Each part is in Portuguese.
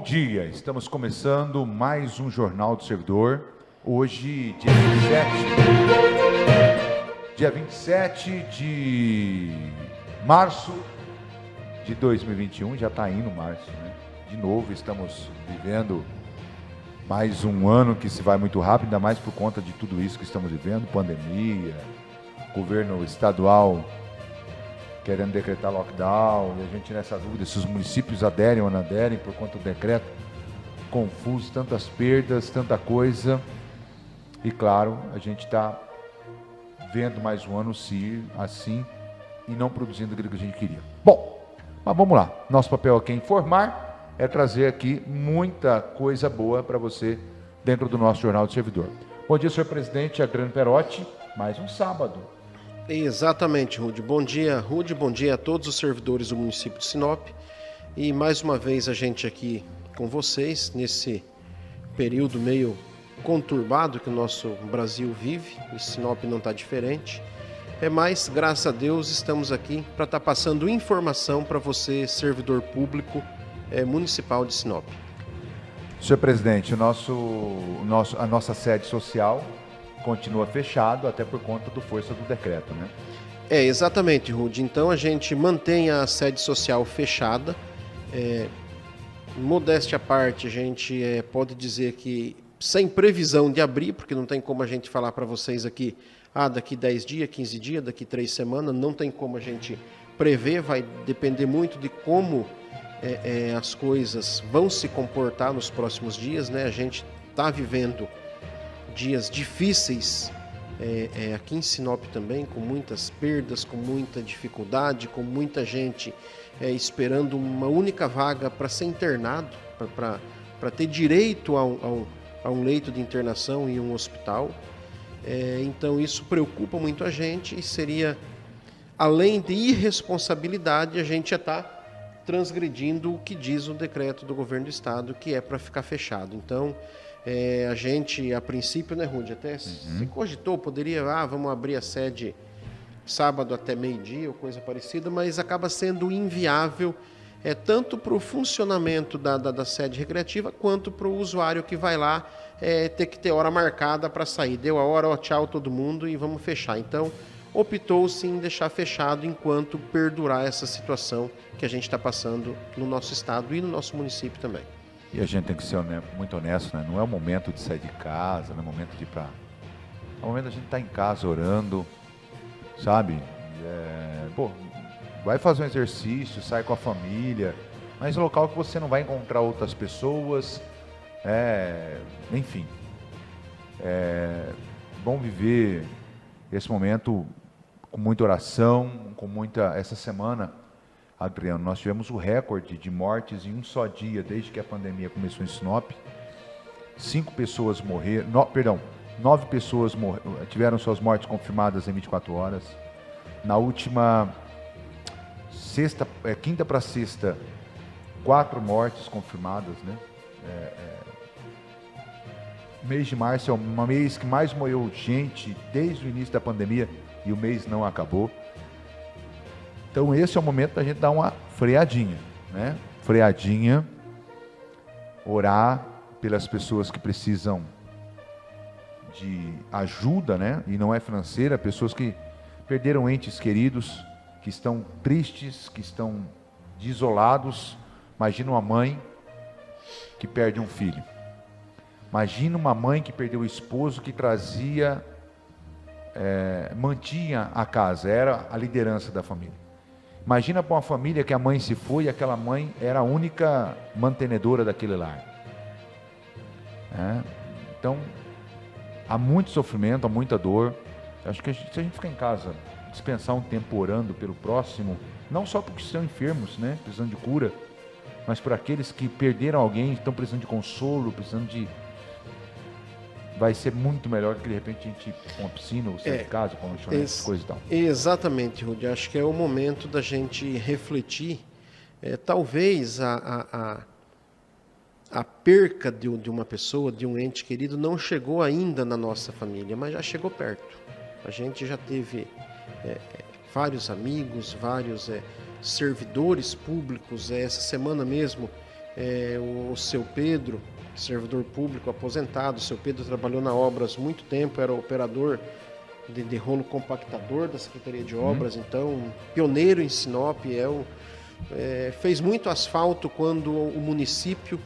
dia, estamos começando mais um Jornal do Servidor. Hoje, dia 27 de março de 2021, já está indo março, né? De novo, estamos vivendo mais um ano que se vai muito rápido, ainda mais por conta de tudo isso que estamos vivendo, pandemia, governo estadual querendo decretar lockdown, e a gente nessa dúvida se os municípios aderem ou não aderem por conta do decreto, confuso, tantas perdas, tanta coisa, e claro, a gente está vendo mais um ano se ir assim e não produzindo aquilo que a gente queria. Bom, mas vamos lá, nosso papel aqui é informar, é trazer aqui muita coisa boa para você dentro do nosso Jornal do Servidor. Bom dia, senhor presidente Adriano Perotti, mais um sábado. Exatamente, Rude. Bom dia, Rude. Bom dia a todos os servidores do município de Sinop. E mais uma vez a gente aqui com vocês nesse período meio conturbado que o nosso Brasil vive. E Sinop não está diferente. Mas, graças a Deus, estamos aqui para estar passando informação para você, servidor público municipal de Sinop. Senhor presidente, a nossa sede social continua fechado, até por conta do força do decreto, né? Exatamente, Rude. Então a gente mantém a sede social fechada. Modéstia à parte, a gente pode dizer que sem previsão de abrir, porque não tem como a gente falar para vocês aqui, daqui 10 dias, 15 dias, daqui 3 semanas, não tem como a gente prever, vai depender muito de como as coisas vão se comportar nos próximos dias, né? A gente está vivendo dias difíceis aqui em Sinop também, com muitas perdas, com muita dificuldade, com muita gente esperando uma única vaga para ser internado, para ter direito a um leito de internação em um hospital. Então isso preocupa muito a gente e seria, além de irresponsabilidade, a gente já está transgredindo o que diz o decreto do governo do estado, que é para ficar fechado. Então, a gente, a princípio, né, Rude, até se cogitou, poderia, vamos abrir a sede sábado até meio-dia ou coisa parecida, mas acaba sendo inviável, tanto para o funcionamento da sede recreativa, quanto para o usuário que vai lá ter que ter hora marcada para sair. Deu a hora, tchau todo mundo e vamos fechar. Então, optou-se em deixar fechado enquanto perdurar essa situação que a gente está passando no nosso estado e no nosso município também. E a gente tem que ser muito honesto, né? Não é o momento de sair de casa, não é o momento de ir para... É o momento da gente estar em casa orando, sabe? Vai fazer um exercício, sai com a família, mas é um local que você não vai encontrar outras pessoas, enfim. Bom viver esse momento com muita oração, com muita... Essa semana, Adriano, nós tivemos o recorde de mortes em um só dia, desde que a pandemia começou em Sinop. 9 pessoas tiveram suas mortes confirmadas em 24 horas. Na última quinta para sexta, 4 mortes confirmadas, né? O mês de março é o mês que mais morreu gente desde o início da pandemia e o mês não acabou. Então esse é o momento da gente dar uma freadinha, né? Freadinha, orar pelas pessoas que precisam de ajuda, né? E não é financeira, pessoas que perderam entes queridos, que estão tristes, que estão desolados. Imagina uma mãe que perde um filho. Imagina uma mãe que perdeu o esposo, que mantinha a casa, era a liderança da família. Imagina para uma família que a mãe se foi e aquela mãe era a única mantenedora daquele lar. Então, há muito sofrimento, há muita dor. Acho que se a gente ficar em casa, dispensar um tempo orando pelo próximo, não só porque estão enfermos, né, precisando de cura, mas por aqueles que perderam alguém, estão precisando de consolo, precisando de... Vai ser muito melhor que de repente a gente ir com uma piscina ou sair de casa, com uma lanchonete, coisa e tal. Exatamente, Rudy. Acho que é o momento da gente refletir. Talvez a perca de uma pessoa, de um ente querido, não chegou ainda na nossa família, mas já chegou perto. A gente já teve vários amigos, vários servidores públicos. Essa semana mesmo o seu Pedro, servidor público aposentado. O seu Pedro trabalhou na Obras muito tempo, era operador de rolo compactador da Secretaria de Obras, então pioneiro em Sinop, fez muito asfalto quando o município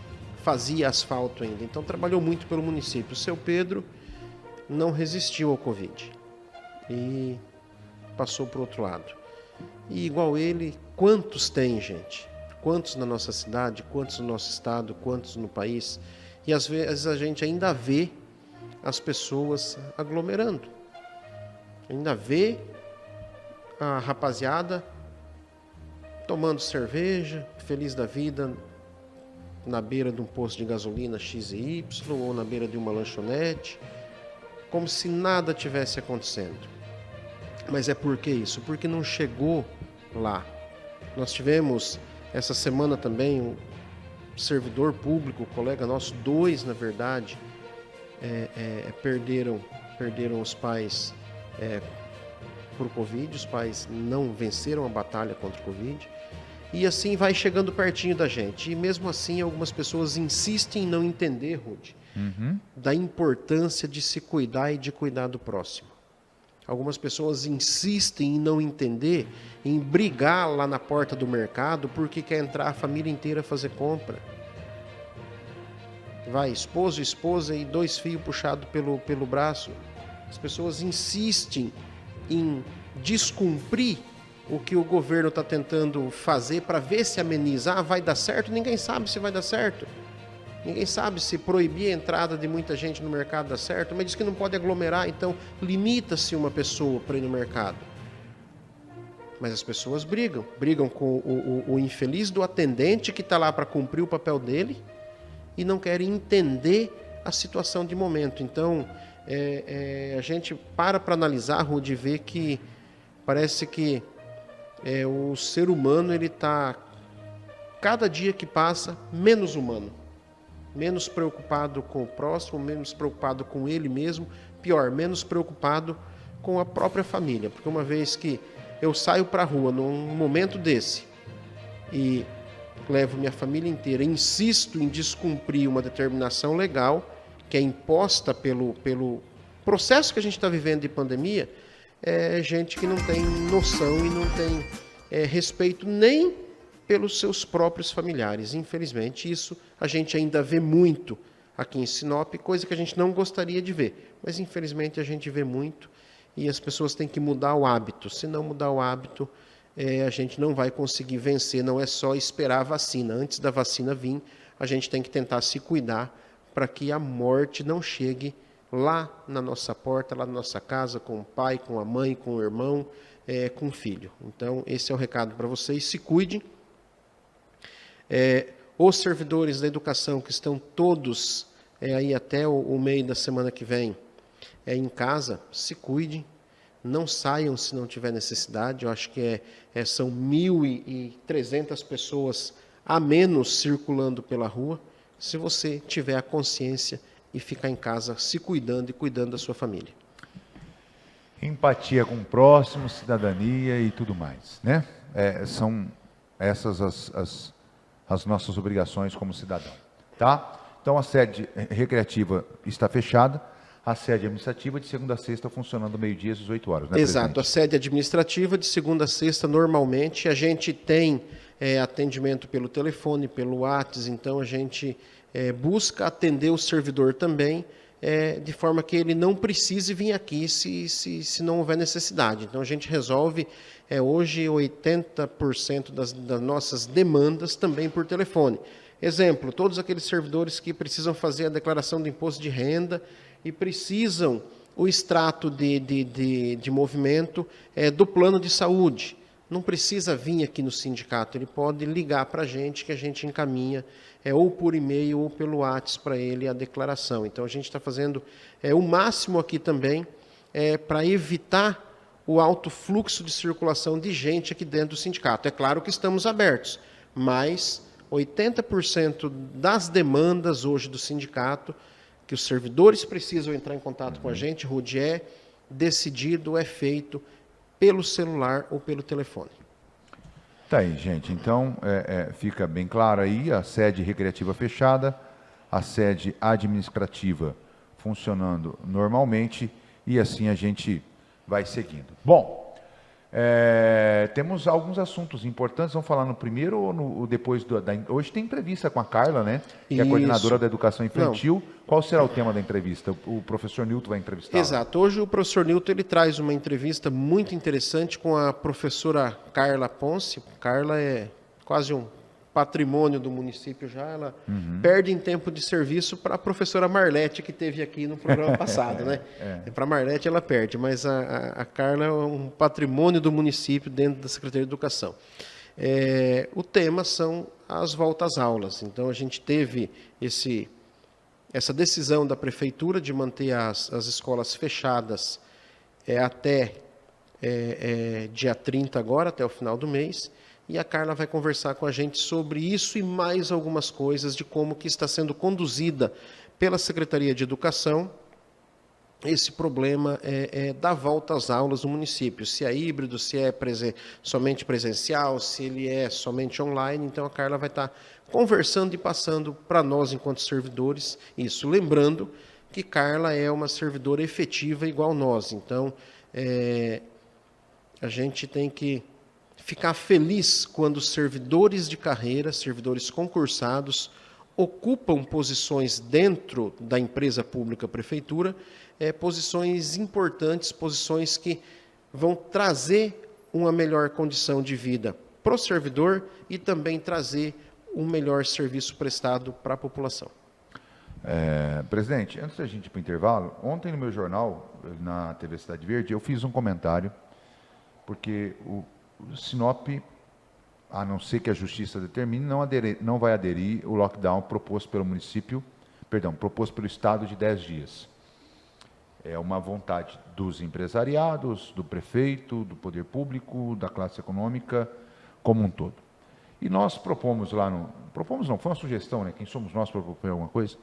fazia asfalto ainda, então trabalhou muito pelo município. O seu Pedro não resistiu ao Covid e passou para o outro lado. E igual ele, quantos tem, gente? Quantos na nossa cidade, quantos no nosso estado, quantos no país? E às vezes a gente ainda vê as pessoas aglomerando. Ainda vê a rapaziada tomando cerveja, feliz da vida, na beira de um posto de gasolina X e Y, ou na beira de uma lanchonete, como se nada tivesse acontecendo. Mas é por que isso? Porque não chegou lá. Nós tivemos essa semana também um servidor público, colega nosso, 2 na verdade, perderam os pais por Covid. Os pais não venceram a batalha contra o Covid. E assim vai chegando pertinho da gente. E mesmo assim algumas pessoas insistem em não entender, Rudy, da importância de se cuidar e de cuidar do próximo. Algumas pessoas insistem em não entender, em brigar lá na porta do mercado porque quer entrar a família inteira fazer compra. Vai esposo, esposa e 2 filhos puxados pelo braço. As pessoas insistem em descumprir o que o governo está tentando fazer para ver se ameniza. Vai dar certo? Ninguém sabe se vai dar certo. Ninguém sabe se proibir a entrada de muita gente no mercado dá certo, mas diz que não pode aglomerar, então limita-se uma pessoa para ir no mercado. Mas as pessoas brigam com o infeliz do atendente que está lá para cumprir o papel dele e não querem entender a situação de momento. Então, a gente para analisar, Rudy, e ver que parece que o ser humano ele está, cada dia que passa, menos humano. Menos preocupado com o próximo, menos preocupado com ele mesmo, pior, menos preocupado com a própria família. Porque uma vez que eu saio para a rua num momento desse e levo minha família inteira, insisto em descumprir uma determinação legal que é imposta pelo processo que a gente está vivendo de pandemia, é gente que não tem noção e não tem respeito nem pelos seus próprios familiares. Infelizmente, isso a gente ainda vê muito aqui em Sinop, coisa que a gente não gostaria de ver. Mas, infelizmente, a gente vê muito e as pessoas têm que mudar o hábito. Se não mudar o hábito, a gente não vai conseguir vencer. Não é só esperar a vacina. Antes da vacina vir, a gente tem que tentar se cuidar para que a morte não chegue lá na nossa porta, lá na nossa casa, com o pai, com a mãe, com o irmão, com o filho. Então, esse é o recado para vocês. Se cuidem. Os servidores da educação que estão todos aí até o meio da semana que vem em casa, se cuidem, não saiam se não tiver necessidade. Eu acho que são 1.300 pessoas a menos circulando pela rua. Se você tiver a consciência e ficar em casa se cuidando e cuidando da sua família. Empatia com o próximo, cidadania e tudo mais, né? São essas as nossas obrigações como cidadão, tá? Então a sede recreativa está fechada, a sede administrativa de segunda a sexta funcionando meio-dia às 18 horas, né, Exato, presidente? a sede administrativa de segunda a sexta normalmente a gente tem atendimento pelo telefone, pelo WhatsApp, então a gente busca atender o servidor também, de forma que ele não precise vir aqui se não houver necessidade. Então a gente resolve hoje 80% das nossas demandas também por telefone. Exemplo, todos aqueles servidores que precisam fazer a declaração do imposto de renda e precisam o extrato de movimento do plano de saúde. Não precisa vir aqui no sindicato, ele pode ligar para a gente que a gente encaminha ou por e-mail ou pelo WhatsApp para ele a declaração. Então a gente está fazendo o máximo aqui também para evitar o alto fluxo de circulação de gente aqui dentro do sindicato. É claro que estamos abertos, mas 80% das demandas hoje do sindicato, que os servidores precisam entrar em contato com a gente, Rudy, decidido, feito pelo celular ou pelo telefone. Tá aí, gente. Então, fica bem claro aí, a sede recreativa fechada, a sede administrativa funcionando normalmente e assim a gente vai seguindo. Bom, temos alguns assuntos importantes. Vamos falar no primeiro ou depois hoje tem entrevista com a Carla, né? Que é a coordenadora da educação infantil. Não. Qual será o tema da entrevista? O professor Nilton vai entrevistar. Exato. Hoje o professor Nilton ele traz uma entrevista muito interessante com a professora Carla Ponce. Carla é quase um patrimônio do município já. Ela perde em tempo de serviço para a professora Marlete, que teve aqui no programa passado, né? Para a Marlete ela perde, mas a Carla é um patrimônio do município dentro da Secretaria de Educação. O tema são as voltas às aulas. Então a gente teve essa decisão da prefeitura de manter as escolas fechadas até dia 30 agora, até o final do mês. E a Carla vai conversar com a gente sobre isso e mais algumas coisas de como que está sendo conduzida pela Secretaria de Educação esse problema da volta às aulas no município. Se é híbrido, se é somente presencial, se ele é somente online. Então a Carla vai estar conversando e passando para nós enquanto servidores isso. Lembrando que Carla é uma servidora efetiva igual nós. Então a gente tem que ficar feliz quando servidores de carreira, servidores concursados, ocupam posições dentro da empresa pública prefeitura, posições importantes, posições que vão trazer uma melhor condição de vida para o servidor e também trazer um melhor serviço prestado para a população. Presidente, antes da gente ir para o intervalo, ontem no meu jornal, na TV Cidade Verde, eu fiz um comentário, porque o Sinop, a não ser que a Justiça determine, não vai aderir o lockdown proposto pelo proposto pelo Estado de 10 dias. É uma vontade dos empresariados, do prefeito, do poder público, da classe econômica como um todo. E nós propomos propomos não, foi uma sugestão, né? Quem somos nós para propor alguma coisa?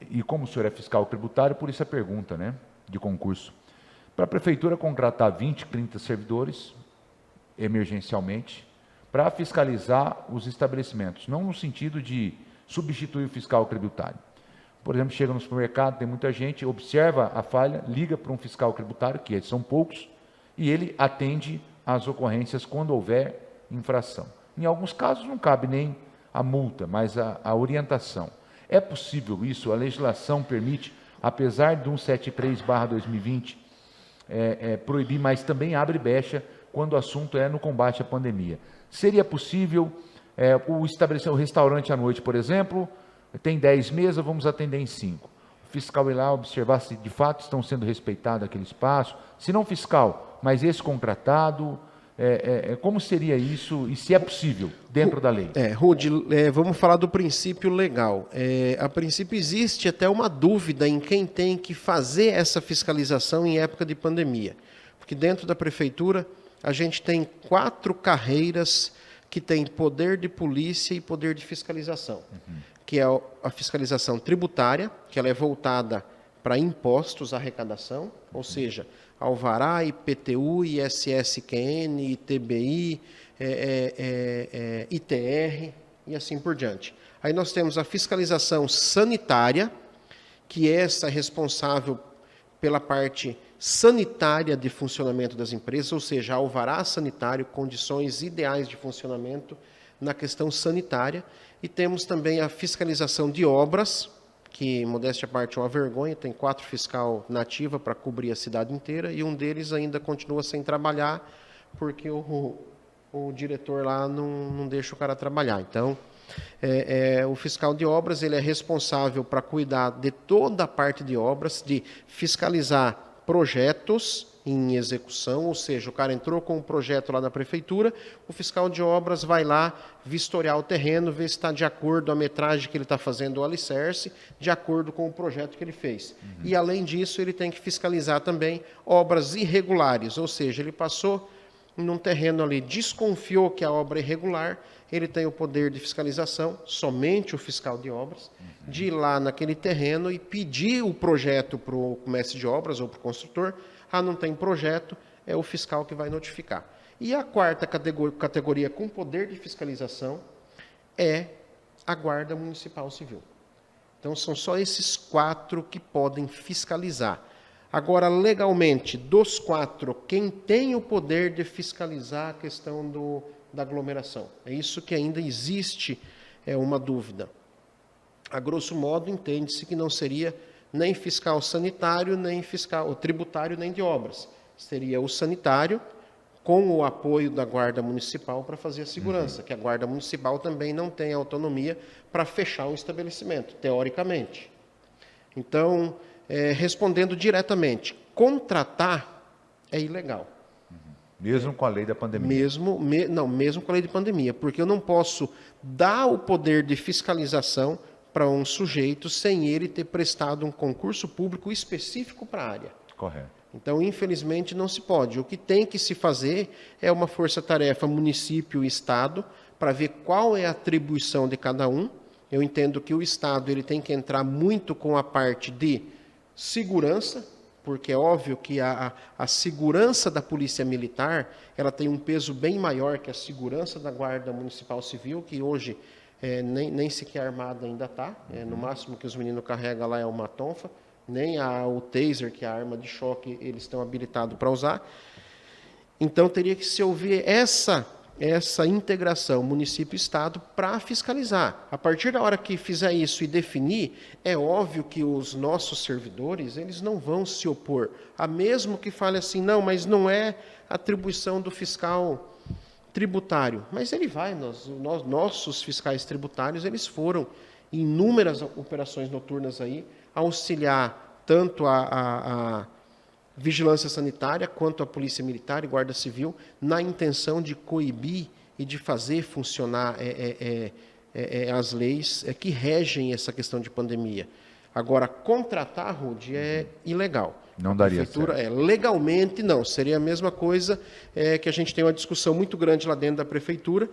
E como o senhor é fiscal tributário, por isso a pergunta, né? De concurso. Para a prefeitura contratar 20, 30 servidores, emergencialmente, para fiscalizar os estabelecimentos, não no sentido de substituir o fiscal tributário. Por exemplo, chega no supermercado, tem muita gente, observa a falha, liga para um fiscal tributário, que são poucos, e ele atende às ocorrências quando houver infração. Em alguns casos não cabe nem a multa, mas a orientação. É possível isso? A legislação permite, apesar de 173/2020 proibir, mas também abre brecha quando o assunto é no combate à pandemia. Seria possível o restaurante à noite, por exemplo, tem 10 mesas, vamos atender em 5. O fiscal ir lá observar se de fato estão sendo respeitados aquele espaço, se não fiscal, mas esse contratado, como seria isso e se é possível dentro da lei? Rude, vamos falar do princípio legal. A princípio existe até uma dúvida em quem tem que fazer essa fiscalização em época de pandemia, porque dentro da prefeitura a gente tem 4 carreiras que têm poder de polícia e poder de fiscalização, que é a fiscalização tributária, que ela é voltada para impostos, arrecadação, ou seja, alvará, IPTU, ISSQN, ITBI, ITR e assim por diante. Aí nós temos a fiscalização sanitária, que essa é responsável pela parte sanitária de funcionamento das empresas, ou seja, alvará sanitário, condições ideais de funcionamento na questão sanitária. E temos também a fiscalização de obras, que, modéstia à parte, é uma vergonha, tem 4 fiscal nativa para cobrir a cidade inteira, e um deles ainda continua sem trabalhar, porque o diretor lá não deixa o cara trabalhar. Então, o fiscal de obras ele é responsável para cuidar de toda a parte de obras, de fiscalizar projetos em execução, ou seja, o cara entrou com um projeto lá na prefeitura, o fiscal de obras vai lá vistoriar o terreno, ver se está de acordo a metragem que ele está fazendo o alicerce, de acordo com o projeto que ele fez. E, além disso, ele tem que fiscalizar também obras irregulares, ou seja, ele passou num terreno ali, desconfiou que a obra é irregular, ele tem o poder de fiscalização, somente o fiscal de obras, de ir lá naquele terreno e pedir o projeto para o mestre de obras ou para o construtor. Não tem projeto, é o fiscal que vai notificar. E a quarta categoria com poder de fiscalização é a Guarda Municipal Civil. Então, são só esses 4 que podem fiscalizar. Agora, legalmente, dos 4, quem tem o poder de fiscalizar a questão da aglomeração? É isso que ainda existe uma dúvida. A grosso modo, entende-se que não seria nem fiscal sanitário, nem fiscal tributário, nem de obras. Seria o sanitário com o apoio da Guarda Municipal para fazer a segurança, que a Guarda Municipal também não tem autonomia para fechar um estabelecimento, teoricamente. Então, respondendo diretamente, contratar é ilegal. Mesmo com a lei da pandemia? Mesmo com a lei de pandemia, porque eu não posso dar o poder de fiscalização para um sujeito sem ele ter prestado um concurso público específico para a área. Correto. Então, infelizmente, não se pode. O que tem que se fazer é uma força-tarefa município e Estado para ver qual é a atribuição de cada um. Eu entendo que o Estado ele tem que entrar muito com a parte de segurança, porque é óbvio que a segurança da Polícia Militar ela tem um peso bem maior que a segurança da Guarda Municipal Civil, que hoje nem sequer armada ainda está. No máximo que os meninos carregam lá é uma tonfa. Nem o taser, que é a arma de choque, eles estão habilitados para usar. Então, teria que se ouvir essa integração município-estado para fiscalizar. A partir da hora que fizer isso e definir, é óbvio que os nossos servidores eles não vão se opor. A mesmo que fale assim, não, mas não é atribuição do fiscal tributário. Mas ele vai, nossos fiscais tributários, eles foram em inúmeras operações noturnas aí, auxiliar tanto a vigilância sanitária quanto a polícia militar e guarda civil na intenção de coibir e de fazer funcionar as leis que regem essa questão de pandemia. Agora, contratar, Rudy, é ilegal. Não daria certo. Legalmente, não. Seria a mesma coisa que a gente tem uma discussão muito grande lá dentro da prefeitura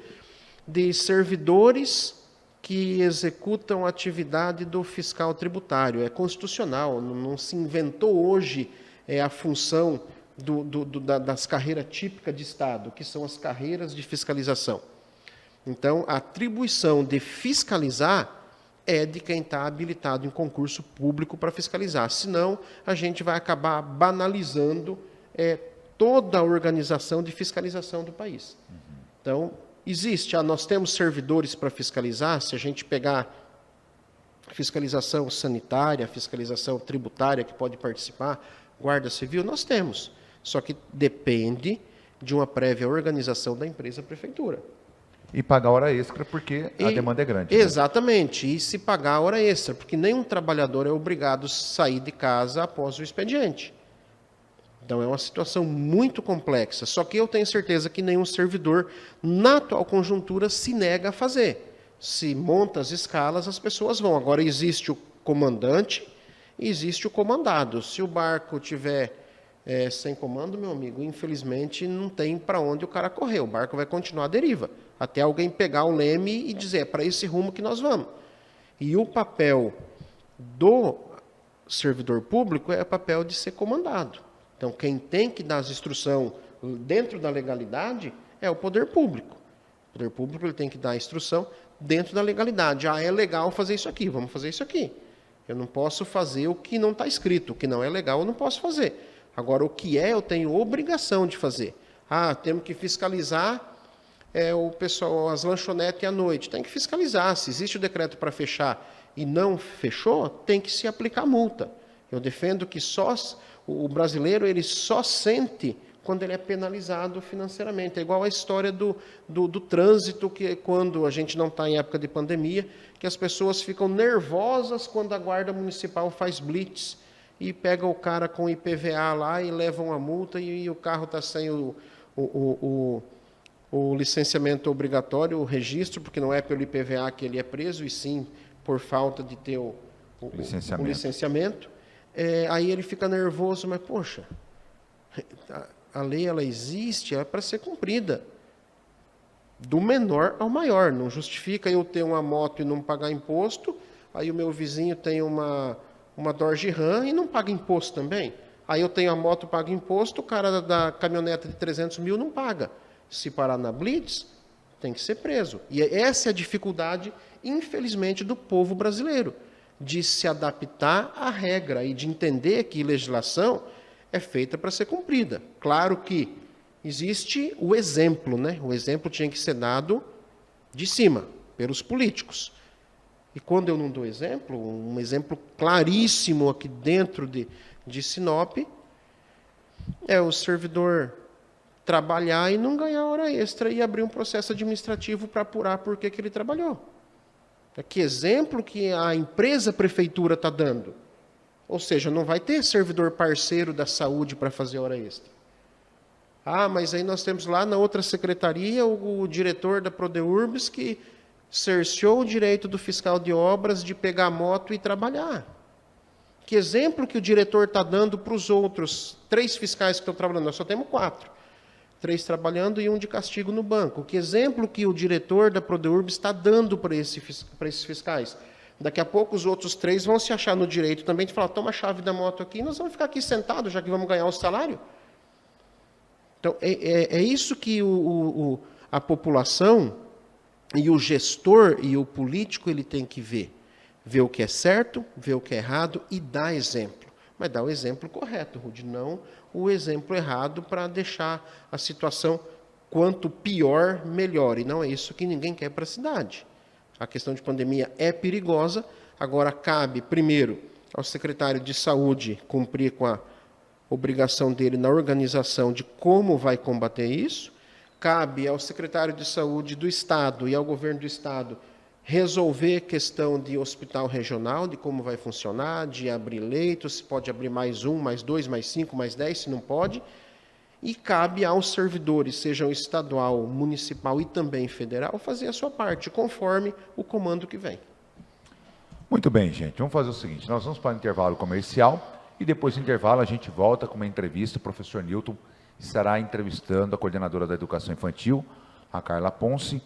de servidores que executam a atividade do fiscal tributário. É constitucional, não se inventou hoje a função das carreiras típicas de Estado, que são as carreiras de fiscalização. Então, a atribuição de fiscalizar é de quem está habilitado em concurso público para fiscalizar. Senão, a gente vai acabar banalizando toda a organização de fiscalização do país. Então, existe, nós temos servidores para fiscalizar, se a gente pegar fiscalização sanitária, fiscalização tributária que pode participar, Guarda Civil, nós temos. Só que depende de uma prévia organização da empresa prefeitura. E pagar hora extra porque a demanda é grande. Exatamente, e se pagar a hora extra, porque nenhum trabalhador é obrigado a sair de casa após o expediente. Então, é uma situação muito complexa. Só que eu tenho certeza que nenhum servidor, na atual conjuntura, se nega a fazer. Se monta as escalas, as pessoas vão. Agora, existe o comandante e existe o comandado. Se o barco tiver sem comando, meu amigo, infelizmente, não tem para onde o cara correr. O barco vai continuar à deriva, até alguém pegar o leme e dizer, é para esse rumo que nós vamos. E o papel do servidor público é o papel de ser comandado. Então, quem tem que dar as instruções dentro da legalidade é o poder público. O poder público ele tem que dar a instrução dentro da legalidade. É legal fazer isso aqui, vamos fazer isso aqui. Eu não posso fazer o que não está escrito, o que não é legal eu não posso fazer. Agora, o que eu tenho obrigação de fazer. Temos que fiscalizar o pessoal, as lanchonetes à noite. Tem que fiscalizar. Se existe o decreto para fechar e não fechou, tem que se aplicar multa. Eu defendo que o brasileiro ele só sente quando ele é penalizado financeiramente. É igual a história do trânsito, que quando a gente não está em época de pandemia, que as pessoas ficam nervosas quando a Guarda Municipal faz blitz e pega o cara com IPVA lá e leva uma multa e o carro está sem o licenciamento obrigatório, o registro, porque não é pelo IPVA que ele é preso, e sim por falta de ter o licenciamento. Aí ele fica nervoso, mas, poxa, a lei ela existe, é para ser cumprida. Do menor ao maior. Não justifica eu ter uma moto e não pagar imposto, aí o meu vizinho tem uma Dodge Ram e não paga imposto também. Aí eu tenho a moto, pago imposto, o cara da caminhoneta de 300 mil não paga. Se parar na blitz, tem que ser preso. E essa é a dificuldade, infelizmente, do povo brasileiro, de se adaptar à regra e de entender que legislação é feita para ser cumprida. Claro que existe o exemplo, né? O exemplo tinha que ser dado de cima, pelos políticos. E quando eu não dou exemplo, um exemplo claríssimo aqui dentro de Sinop, é o servidor trabalhar e não ganhar hora extra e abrir um processo administrativo para apurar por que ele trabalhou. Que exemplo que a empresa, a prefeitura está dando? Ou seja, não vai ter servidor parceiro da saúde para fazer hora extra. Ah, mas aí nós temos lá na outra secretaria o diretor da Prodeurbs que cerceou o direito do fiscal de obras de pegar a moto e trabalhar. Que exemplo que o diretor está dando para os outros 3 fiscais que estão trabalhando? Nós só temos 4. 3 trabalhando e 1 de castigo no banco. Que exemplo que o diretor da Prodeurbs está dando para esses fiscais? Daqui a pouco os outros 3 vão se achar no direito também de falar, toma a chave da moto aqui, nós vamos ficar aqui sentados, já que vamos ganhar o salário. Então, é isso que a população e o gestor e o político ele tem que ver. Ver o que é certo, ver o que é errado e dar exemplo. Mas dar o exemplo correto, Rude, não o exemplo errado para deixar a situação quanto pior, melhor. E não é isso que ninguém quer para a cidade. A questão de pandemia é perigosa. Agora, cabe, primeiro, ao secretário de Saúde cumprir com a obrigação dele na organização de como vai combater isso. Cabe ao secretário de Saúde do Estado e ao governo do Estado resolver a questão de hospital regional, de como vai funcionar, de abrir leitos, se pode abrir mais 1, mais 2, mais 5, mais 10, se não pode. E cabe aos servidores, sejam estadual, municipal e também federal, fazer a sua parte, conforme o comando que vem. Muito bem, gente. Vamos fazer o seguinte, nós vamos para o intervalo comercial e depois do intervalo a gente volta com uma entrevista. O professor Newton estará entrevistando a coordenadora da Educação Infantil, a Carla Ponce,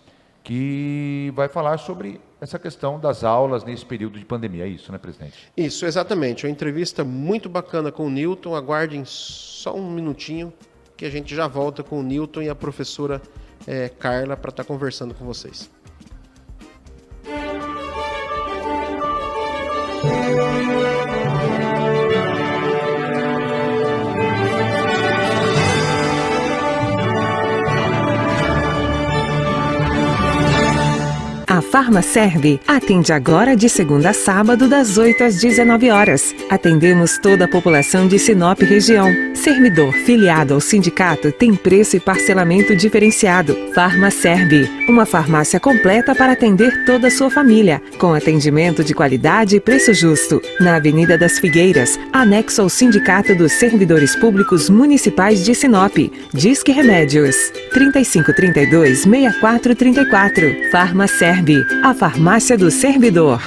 que vai falar sobre essa questão das aulas nesse período de pandemia. É isso, né, presidente? Isso, exatamente. Uma entrevista muito bacana com o Newton. Aguardem só um minutinho que a gente já volta com o Newton e a professora Carla para estar conversando com vocês. A Farmaserve atende agora de segunda a sábado, das 8 às 19 horas. Atendemos toda a população de Sinop região. Servidor filiado ao sindicato tem preço e parcelamento diferenciado. Farmaserve, uma farmácia completa para atender toda a sua família, com atendimento de qualidade e preço justo. Na Avenida das Figueiras, anexo ao Sindicato dos Servidores Públicos Municipais de Sinop. Disque Remédios, 3532-6434. Farmaserve, a farmácia do servidor.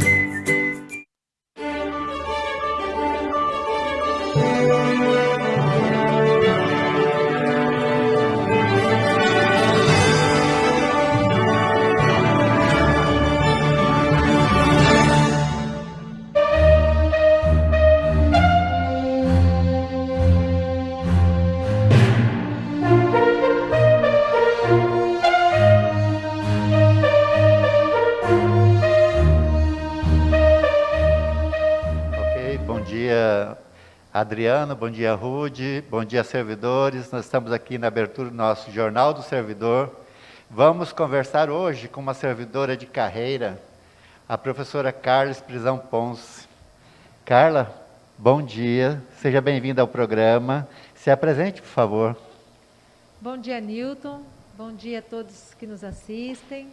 Adriano, bom dia, Rude, bom dia, servidores. Nós estamos aqui na abertura do nosso Jornal do Servidor. Vamos conversar hoje com uma servidora de carreira, a professora Carla Prisão Ponce. Carla, bom dia, seja bem-vinda ao programa. Se apresente, por favor. Bom dia, Newton. Bom dia a todos que nos assistem.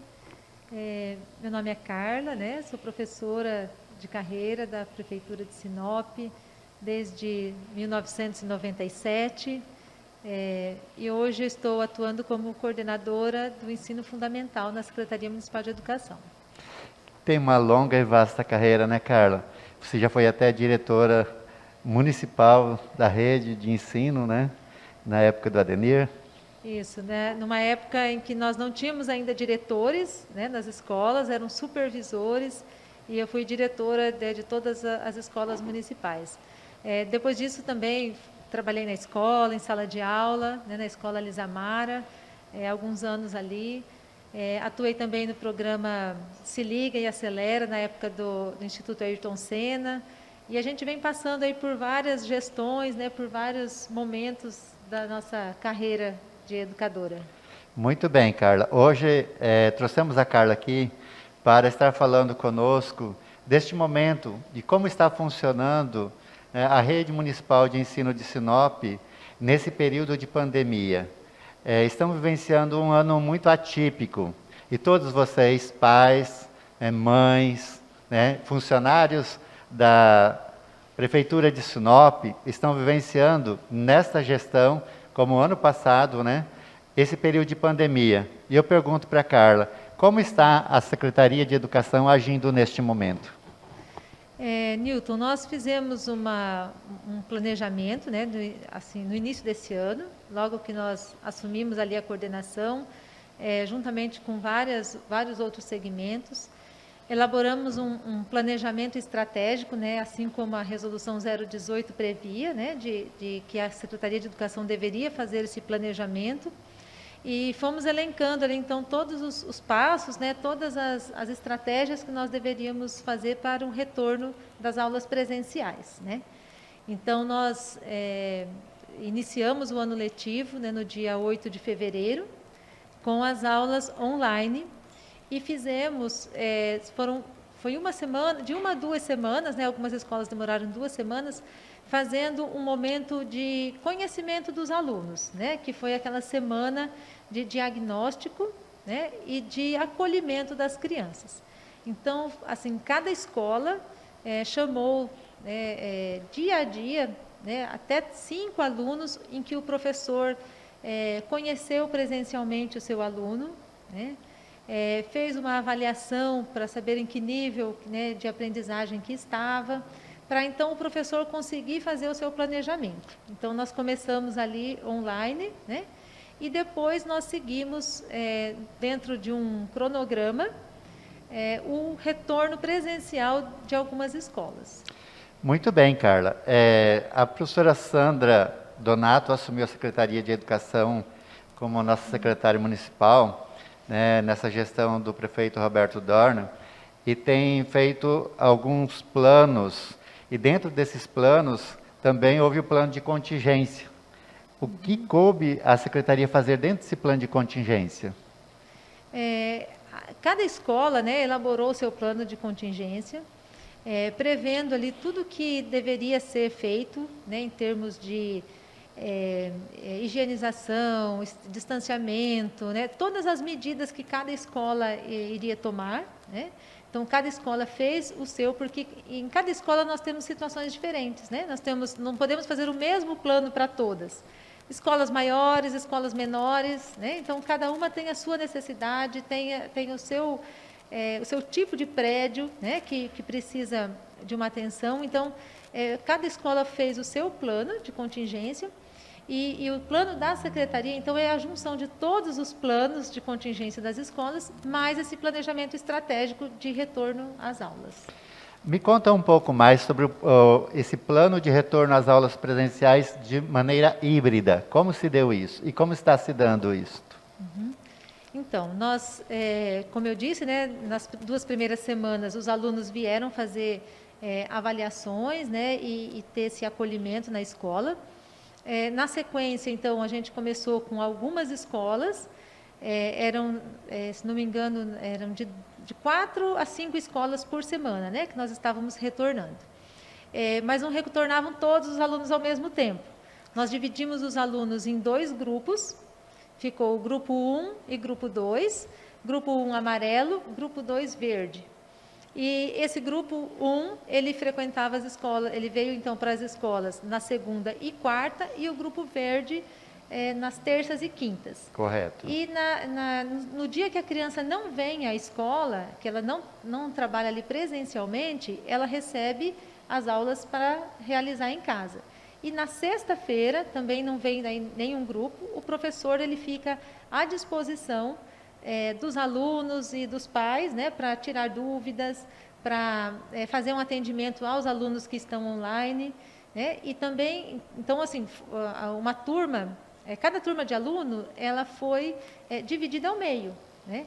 Meu nome é Carla, né? Sou professora de carreira da Prefeitura de Sinop, desde 1997, e hoje eu estou atuando como coordenadora do ensino fundamental na Secretaria Municipal de Educação. Tem uma longa e vasta carreira, né, Carla? Você já foi até diretora municipal da rede de ensino, né, na época do Adenir. Isso, né? Numa época em que nós não tínhamos ainda diretores, né, nas escolas, eram supervisores, e eu fui diretora de todas as escolas municipais. Depois disso também trabalhei na escola, em sala de aula, né, na escola Lisamara, alguns anos ali. Atuei também no programa Se Liga e Acelera, na época do Instituto Ayrton Senna. E a gente vem passando aí por várias gestões, né, por vários momentos da nossa carreira de educadora. Muito bem, Carla. Hoje trouxemos a Carla aqui para estar falando conosco deste momento, de como está funcionando a rede municipal de ensino de Sinop nesse período de pandemia. Estamos vivenciando um ano muito atípico e todos vocês, pais, mães, funcionários da Prefeitura de Sinop, estão vivenciando nesta gestão, como o ano passado, esse período de pandemia. E eu pergunto para a Carla, como está a Secretaria de Educação agindo neste momento? Newton, nós fizemos um planejamento, no início desse ano, logo que nós assumimos ali a coordenação, juntamente com vários outros segmentos. Elaboramos um planejamento estratégico, assim como a Resolução 018 previa, de que a Secretaria de Educação deveria fazer esse planejamento. E fomos elencando ali, então, todos os passos, todas as estratégias que nós deveríamos fazer para o retorno das aulas presenciais. Então, nós iniciamos o ano letivo no dia 8 de fevereiro, com as aulas online, e fizemos, foi uma semana, de 1 a 2 semanas, algumas escolas demoraram 2 semanas, fazendo um momento de conhecimento dos alunos, que foi aquela semana de diagnóstico, e de acolhimento das crianças. Então, assim, cada escola chamou dia a dia, até 5 alunos, em que o professor conheceu presencialmente o seu aluno, fez uma avaliação para saber em que nível de aprendizagem que estava, para então o professor conseguir fazer o seu planejamento. Então, nós começamos ali online, e depois nós seguimos, dentro de um cronograma, o retorno presencial de algumas escolas. Muito bem, Carla. A professora Sandra Donato assumiu a Secretaria de Educação como nossa secretária municipal, nessa gestão do prefeito Roberto Dorna, e tem feito alguns planos, e dentro desses planos também houve o plano de contingência. O que coube a Secretaria fazer dentro desse plano de contingência? Cada escola elaborou o seu plano de contingência, prevendo ali tudo que deveria ser feito, em termos de higienização, distanciamento, todas as medidas que cada escola iria tomar. Então, cada escola fez o seu, porque em cada escola nós temos situações diferentes. Não podemos fazer o mesmo plano para todas. Escolas maiores, escolas menores, então cada uma tem a sua necessidade, tem o seu tipo de prédio, que precisa de uma atenção. Então, cada escola fez o seu plano de contingência, e o plano da Secretaria, então, é a junção de todos os planos de contingência das escolas, mais esse planejamento estratégico de retorno às aulas. Me conta um pouco mais sobre esse plano de retorno às aulas presenciais de maneira híbrida. Como se deu isso? E como está se dando isso? Então, nós, como eu disse, nas 2 primeiras semanas, os alunos vieram fazer avaliações, e ter esse acolhimento na escola. Na sequência, então, a gente começou com algumas escolas, se não me engano, eram de 4 a 5 escolas por semana, que nós estávamos retornando. Mas não retornavam todos os alunos ao mesmo tempo. Nós dividimos os alunos em 2 grupos, ficou o grupo 1 e grupo 2, grupo 1 amarelo, grupo 2 verde. E esse grupo 1, ele frequentava as escolas, ele veio então para as escolas na segunda e quarta, e o grupo verde nas terças e quintas. Correto. E no dia que a criança não vem à escola, que ela não trabalha ali presencialmente, ela recebe as aulas para realizar em casa. E na sexta-feira, também não vem nenhum grupo, o professor ele fica à disposição dos alunos e dos pais, para tirar dúvidas, para fazer um atendimento aos alunos que estão online, e também, então, assim, uma turma cada turma de aluno, ela foi dividida ao meio, né?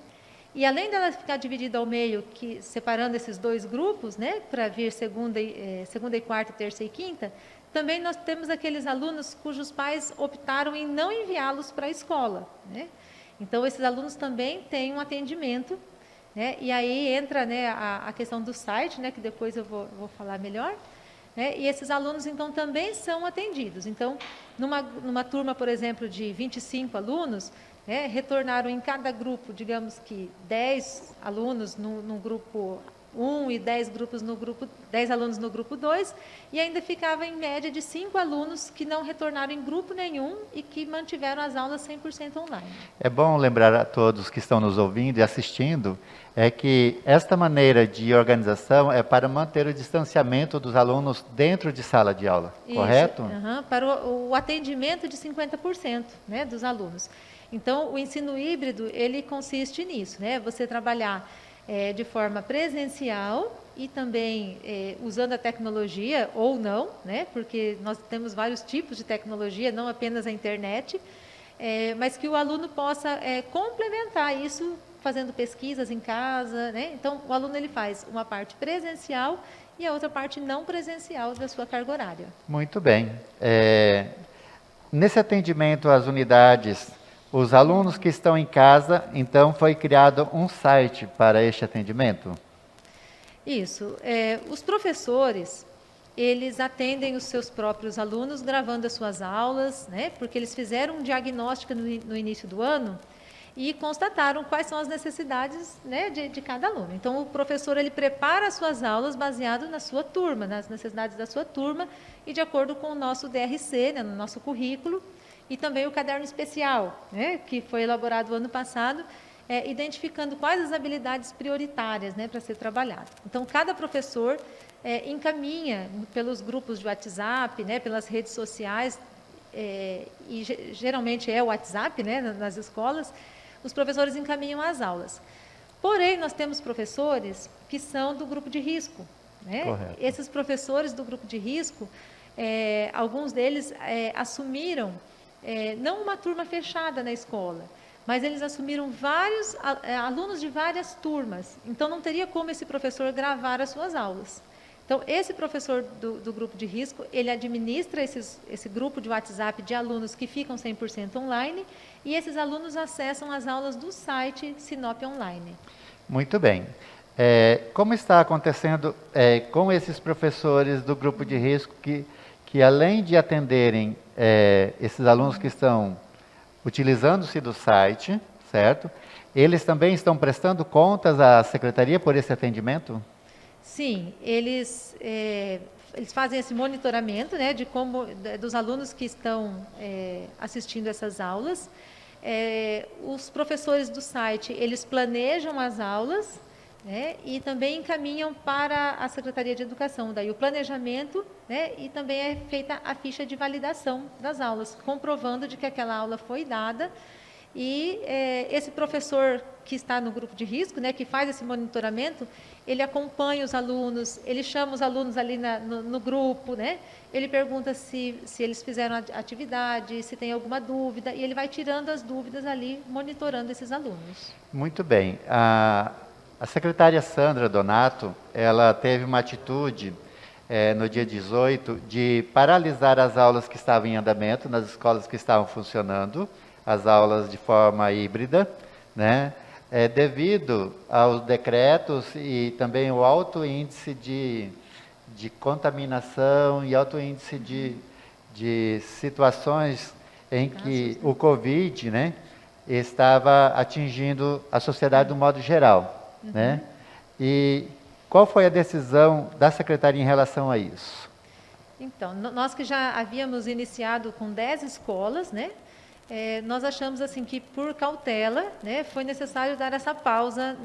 E além dela ficar dividida ao meio, separando esses dois grupos, né, para vir segunda e quarta, terça e quinta, também nós temos aqueles alunos cujos pais optaram em não enviá-los para a escola, né? Então, esses alunos também têm um atendimento, né? E aí entra, né, a questão do site, né, que depois eu vou falar melhor, né? E esses alunos, então, também são atendidos. Então, numa turma, por exemplo, de 25 alunos, né, retornaram em cada grupo, digamos que 10 alunos no grupo 1 e 10 alunos no grupo 2, e ainda ficava em média de 5 alunos que não retornaram em grupo nenhum e que mantiveram as aulas 100% online. É bom lembrar a todos que estão nos ouvindo e assistindo, que esta maneira de organização é para manter o distanciamento dos alunos dentro de sala de aula, Isso, correto? Para o atendimento de 50%, né, dos alunos. Então, o ensino híbrido, ele consiste nisso, né? Você trabalhar de forma presencial e também usando a tecnologia ou não, né? Porque nós temos vários tipos de tecnologia, não apenas a internet, mas que o aluno possa complementar isso fazendo pesquisas em casa, né? Então, o aluno ele faz uma parte presencial e a outra parte não presencial da sua carga horária. Muito bem. Nesse atendimento às unidades, os alunos que estão em casa, então foi criado um site para este atendimento? Isso. Os professores, eles atendem os seus próprios alunos gravando as suas aulas, né? Porque eles fizeram um diagnóstico no início do ano e constataram quais são as necessidades, né, de cada aluno. Então, o professor ele prepara as suas aulas baseado na sua turma, nas necessidades da sua turma e de acordo com o nosso DRC, né, no nosso currículo, e também o caderno especial, né, que foi elaborado ano passado, identificando quais as habilidades prioritárias, né, para ser trabalhado. Então, cada professor encaminha pelos grupos de WhatsApp, né, pelas redes sociais, e geralmente é o WhatsApp, né, nas escolas, os professores encaminham as aulas. Porém, nós temos professores que são do grupo de risco, né? Correto. Esses professores do grupo de risco, alguns deles assumiram, não uma turma fechada na escola, mas eles assumiram vários alunos de várias turmas. Então, não teria como esse professor gravar as suas aulas. Então, esse professor do grupo de risco, ele administra esse grupo de WhatsApp de alunos que ficam 100% online e esses alunos acessam as aulas do site Sinop Online. Muito bem. Como está acontecendo com esses professores do grupo de risco que além de atenderem esses alunos que estão utilizando-se do site, certo? Eles também estão prestando contas à secretaria por esse atendimento? Sim, eles fazem esse monitoramento, né, dos alunos que estão assistindo essas aulas. Os professores do site, eles planejam as aulas, né, e também encaminham para a Secretaria de Educação. Daí o planejamento, né, e também é feita a ficha de validação das aulas, comprovando de que aquela aula foi dada. E esse professor que está no grupo de risco, né, que faz esse monitoramento, ele acompanha os alunos, ele chama os alunos ali no grupo, né, ele pergunta se eles fizeram a atividade, se tem alguma dúvida, e ele vai tirando as dúvidas ali, monitorando esses alunos. Muito bem. A secretária Sandra Donato, ela teve uma atitude no dia 18 de paralisar as aulas que estavam em andamento nas escolas que estavam funcionando, as aulas de forma híbrida, né? Devido aos decretos e também o alto índice de contaminação e alto índice de situações em que o Covid, né, estava atingindo a sociedade de um modo geral, né? E qual foi a decisão da secretaria em relação a isso? Então, nós que já havíamos iniciado com 10 escolas, né, nós achamos assim que por cautela, né, foi necessário dar essa pausa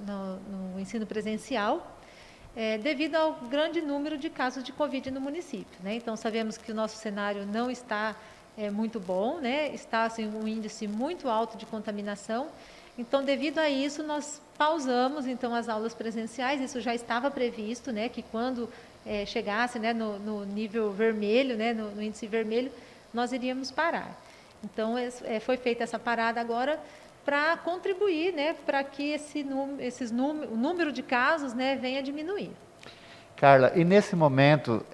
no ensino presencial, devido ao grande número de casos de Covid no município, né? Então sabemos que o nosso cenário não está muito bom, né? Está assim, um índice muito alto de contaminação. Então, devido a isso, nós pausamos então as aulas presenciais. Isso já estava previsto, né, que quando chegasse, né, no nível vermelho, né, no índice vermelho, nós iríamos parar. Então, foi feita essa parada agora para contribuir, né, para que o número de casos, né, venha a diminuir. Carla, e nesse momento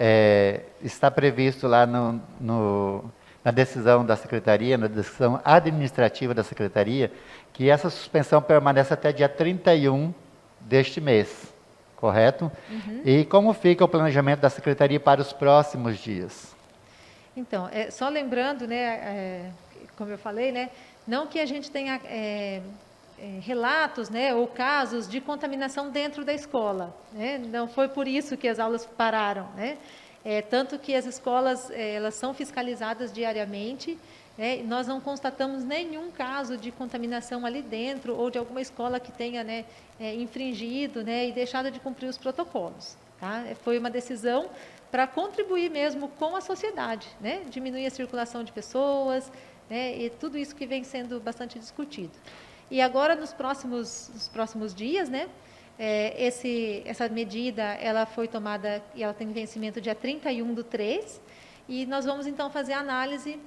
está previsto lá na decisão da Secretaria, na decisão administrativa da Secretaria, que essa suspensão permanece até dia 31 deste mês, correto? E como fica o planejamento da Secretaria para os próximos dias? Então, só lembrando, né, como eu falei, né, não que a gente tenha relatos, né, ou casos de contaminação dentro da escola, né? Não foi por isso que as aulas pararam, né? Tanto que as escolas elas são fiscalizadas diariamente, né? E nós não constatamos nenhum caso de contaminação ali dentro ou de alguma escola que tenha, né, infringido, né, e deixado de cumprir os protocolos. Tá? Foi uma decisão para contribuir mesmo com a sociedade, né? Diminuir a circulação de pessoas, né, e tudo isso que vem sendo bastante discutido. E agora, nos próximos dias, né, essa medida ela foi tomada e ela tem vencimento dia 31/3, e nós vamos então fazer a análise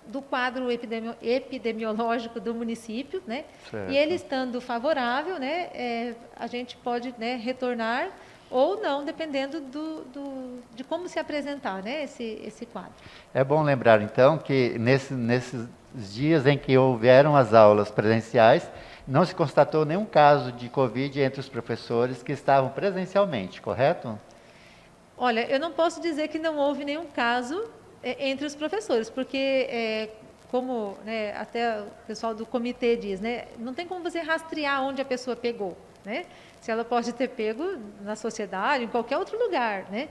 do quadro epidemiológico do município, né? Certo. E ele estando favorável, né, a gente pode, né, retornar ou não, dependendo de como se apresentar, né, esse quadro. É bom lembrar, então, que nesses dias em que houveram as aulas presenciais, não se constatou nenhum caso de Covid entre os professores que estavam presencialmente, correto? Olha, eu não posso dizer que não houve nenhum caso entre os professores, porque, como, né, até o pessoal do comitê diz, né, não tem como você rastrear onde a pessoa pegou, né? Se ela pode ter pego na sociedade, em qualquer outro lugar, né?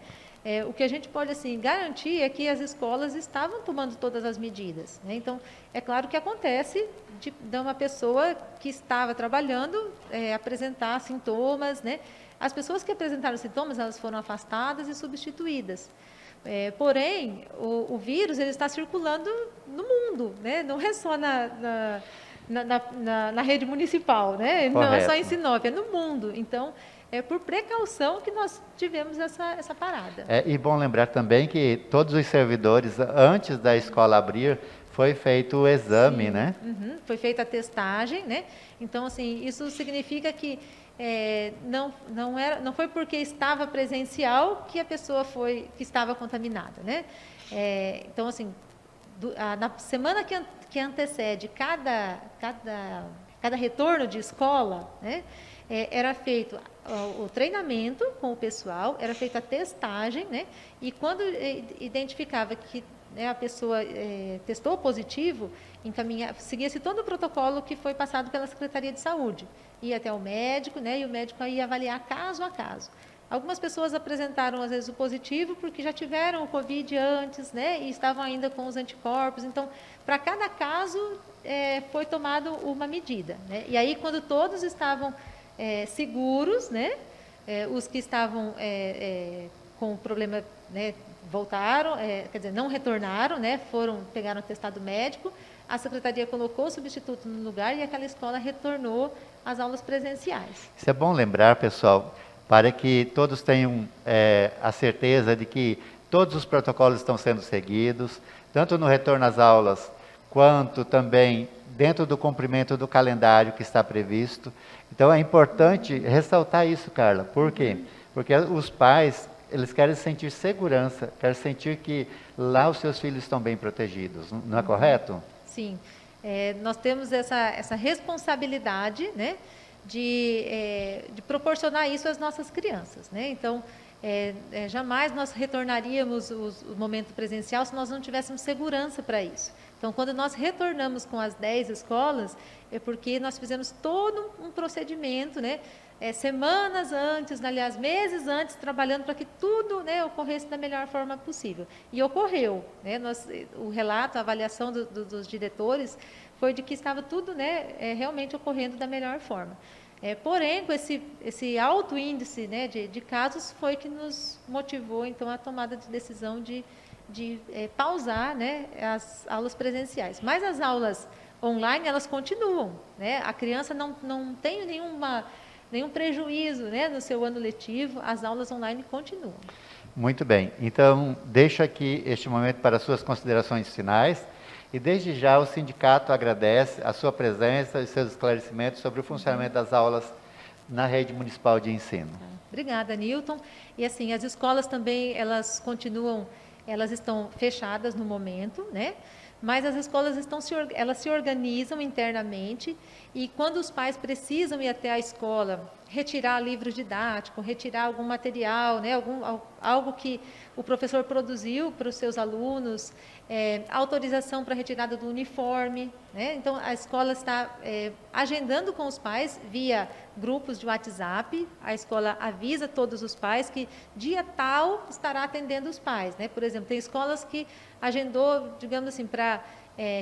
O que a gente pode, assim, garantir é que as escolas estavam tomando todas as medidas, né? Então, é claro que acontece de uma pessoa que estava trabalhando apresentar sintomas, né? As pessoas que apresentaram sintomas, elas foram afastadas e substituídas. Porém, o vírus ele está circulando no mundo, né? Não é só na rede municipal, né? Correto. Não é só em Sinop, é no mundo. Então, é por precaução que nós tivemos essa parada. E bom lembrar também que todos os servidores, antes da escola abrir, foi feito o exame, Sim, né? Foi feita a testagem, né? Então, assim, isso significa que não foi porque estava presencial que a pessoa que estava contaminada, né? Então, assim, na semana que antecede cada retorno de escola, né, era feito o treinamento com o pessoal, era feita a testagem, né, e quando identificava que, né, a pessoa testou positivo, seguia-se todo o protocolo que foi passado pela Secretaria de Saúde. Ia até o médico, né, e o médico ia avaliar caso a caso. Algumas pessoas apresentaram, às vezes, o positivo porque já tiveram o Covid antes, né, e estavam ainda com os anticorpos. Então, para cada caso, foi tomada uma medida, né? E aí, quando todos estavam seguros, né, os que estavam com problema, né, voltaram, quer dizer, não retornaram, né, pegaram o atestado médico, a Secretaria colocou o substituto no lugar e aquela escola retornou às aulas presenciais. Isso é bom lembrar, pessoal, para que todos tenham a certeza de que todos os protocolos estão sendo seguidos, tanto no retorno às aulas, quanto também dentro do cumprimento do calendário que está previsto. Então, é importante ressaltar isso, Carla. Por quê? Porque os pais, eles querem sentir segurança, querem sentir que lá os seus filhos estão bem protegidos, não é correto? Sim. Nós temos essa responsabilidade, né, de proporcionar isso às nossas crianças, né? Então, jamais nós retornaríamos o momento presencial se nós não tivéssemos segurança para isso. Então, quando nós retornamos com as 10 escolas, é porque nós fizemos todo um procedimento, né? Semanas antes, aliás, meses antes, trabalhando para que tudo, né, ocorresse da melhor forma possível. E ocorreu, né? O relato, a avaliação dos diretores foi de que estava tudo, né, realmente ocorrendo da melhor forma. Porém, com esse alto índice, né, de casos, foi que nos motivou, então, a tomada de decisão de pausar, né, as aulas presenciais. Mas as aulas online, elas continuam, né? A criança não tem nenhum prejuízo, né, no seu ano letivo, as aulas online continuam. Muito bem. Então, deixo aqui este momento para suas considerações finais. E desde já o sindicato agradece a sua presença e seus esclarecimentos sobre o funcionamento das aulas na rede municipal de ensino. Obrigada, Newton. E assim, as escolas também, elas estão fechadas no momento, né? Mas as escolas elas se organizam internamente e quando os pais precisam ir até a escola, retirar livro didático, retirar algum material, né, algo que o professor produziu para os seus alunos, autorização para retirada do uniforme, né? Então a escola está agendando com os pais via grupos de WhatsApp, a escola avisa todos os pais que dia tal estará atendendo os pais, né? Por exemplo, tem escolas que agendou, digamos assim, para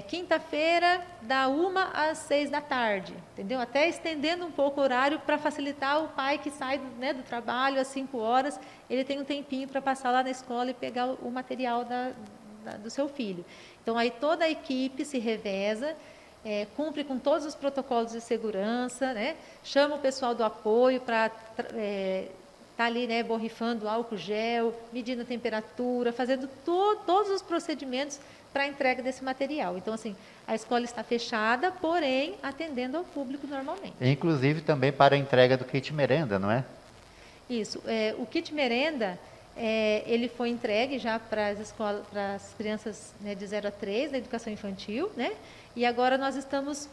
quinta-feira, da 1 às 6 da tarde, entendeu? Até estendendo um pouco o horário para facilitar o pai que sai, né, do trabalho às 5 horas, ele tem um tempinho para passar lá na escola e pegar o material do seu filho. Então, aí toda a equipe se reveza, cumpre com todos os protocolos de segurança, né? Chama o pessoal do apoio para está ali, né, borrifando álcool gel, medindo a temperatura, fazendo todos os procedimentos para a entrega desse material. Então, assim, a escola está fechada, porém, atendendo ao público normalmente. Inclusive também para a entrega do kit merenda, não é? Isso. O kit merenda, ele foi entregue já para as escolas, para as crianças, né, de 0 a 3, da educação infantil, né? E agora nós estamos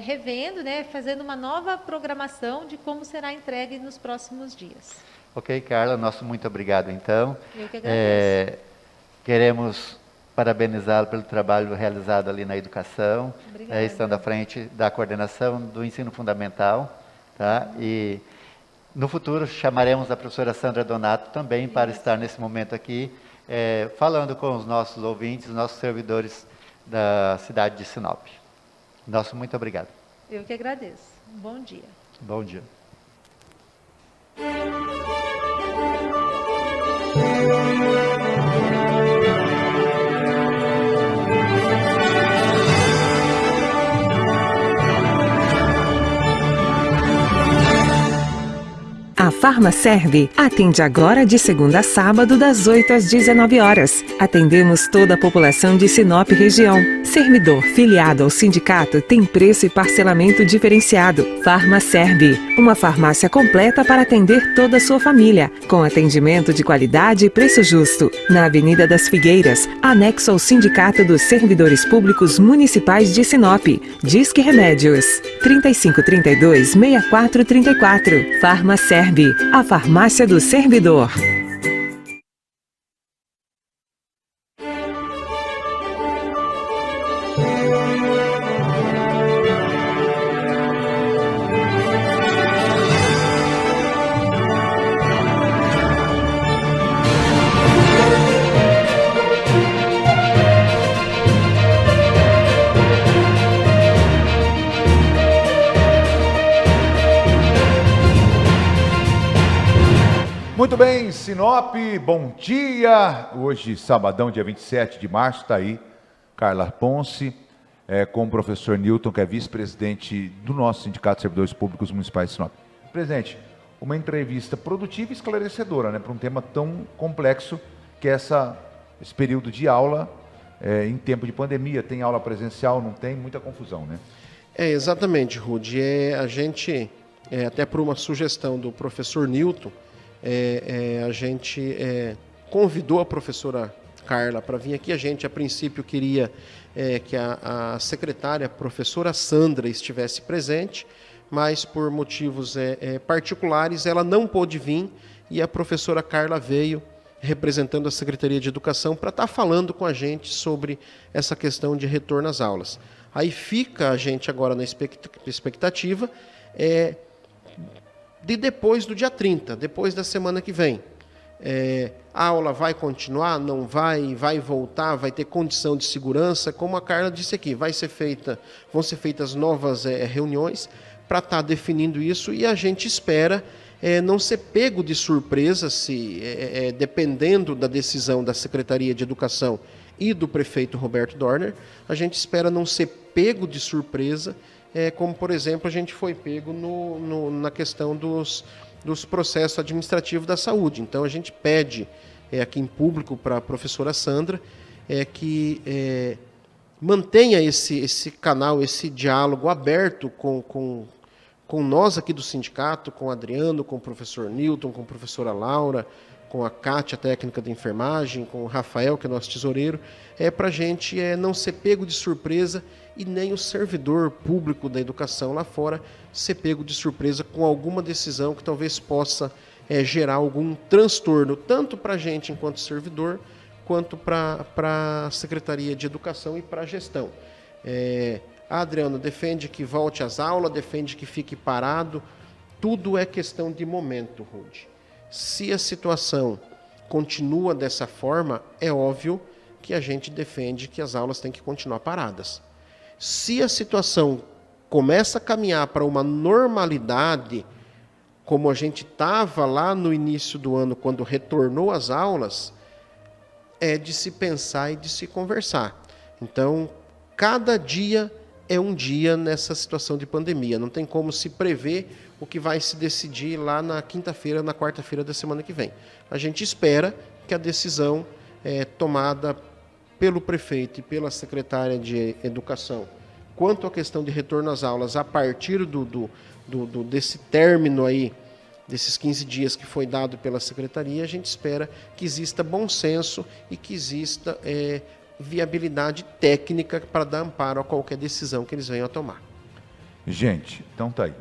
revendo, né, fazendo uma nova programação de como será entregue nos próximos dias. Ok, Carla, nosso muito obrigado, então. Eu que agradeço. Queremos parabenizá-lo pelo trabalho realizado ali na educação, estando à frente da coordenação do ensino fundamental, tá? E no futuro chamaremos a professora Sandra Donato também para estar nesse momento aqui, falando com os nossos ouvintes, os nossos servidores da cidade de Sinop. Nosso muito obrigado. Eu que agradeço. Um bom dia. Bom dia. A Farmaserve atende agora de segunda a sábado, das 8 às 19 horas. Atendemos toda a população de Sinop região. Servidor filiado ao sindicato tem preço e parcelamento diferenciado. Farmaserve, uma farmácia completa para atender toda a sua família, com atendimento de qualidade e preço justo. Na Avenida das Figueiras, anexo ao Sindicato dos Servidores Públicos Municipais de Sinop. Disque Remédios, 3532-6434. Farmaserve, a farmácia do servidor. Muito bem, Sinop, bom dia. Hoje, sabadão, dia 27 de março, está aí Carla Ponce, com o professor Newton, que é vice-presidente do nosso Sindicato de Servidores Públicos Municipais de Sinop. Presidente, uma entrevista produtiva e esclarecedora, né, para um tema tão complexo que é esse período de aula em tempo de pandemia. Tem aula presencial, não tem? Muita confusão, né? Exatamente, Rudy. A gente, até por uma sugestão do professor Newton, a gente convidou a professora Carla para vir aqui. A gente, a princípio, queria que a secretária, a professora Sandra, estivesse presente, mas por motivos particulares ela não pôde vir e a professora Carla veio representando a Secretaria de Educação para estar falando com a gente sobre essa questão de retorno às aulas. Aí fica a gente agora na expectativa de depois do dia 30, depois da semana que vem. A aula vai continuar, não vai, vai voltar, vai ter condição de segurança, como a Carla disse aqui, vão ser feitas novas reuniões para estar definindo isso, e a gente espera não ser pego de surpresa se, dependendo da decisão da Secretaria de Educação e do prefeito Roberto Dorner, a gente espera não ser pego de surpresa como, por exemplo, a gente foi pego na questão dos processos administrativos da saúde. Então, a gente pede aqui em público para a professora Sandra que mantenha esse canal, esse diálogo aberto com nós aqui do sindicato, com o Adriano, com o professor Newton, com a professora Laura, com a Kátia, técnica de enfermagem, com o Rafael, que é nosso tesoureiro, para a gente não ser pego de surpresa e nem o servidor público da educação lá fora ser pego de surpresa com alguma decisão que talvez possa gerar algum transtorno, tanto para a gente enquanto servidor, quanto para a Secretaria de Educação e para a gestão. Adriano defende que volte às aulas, defende que fique parado, tudo é questão de momento, Rude. Se a situação continua dessa forma, é óbvio que a gente defende que as aulas têm que continuar paradas. Se a situação começa a caminhar para uma normalidade, como a gente estava lá no início do ano, quando retornou às aulas, é de se pensar e de se conversar. Então, cada dia é um dia nessa situação de pandemia. Não tem como se prever o que vai se decidir lá na quinta-feira, na quarta-feira da semana que vem. A gente espera que a decisão tomada pelo prefeito e pela secretária de Educação quanto à questão de retorno às aulas a partir desse término aí, desses 15 dias que foi dado pela secretaria, a gente espera que exista bom senso e que exista viabilidade técnica para dar amparo a qualquer decisão que eles venham a tomar. Gente, então tá aí.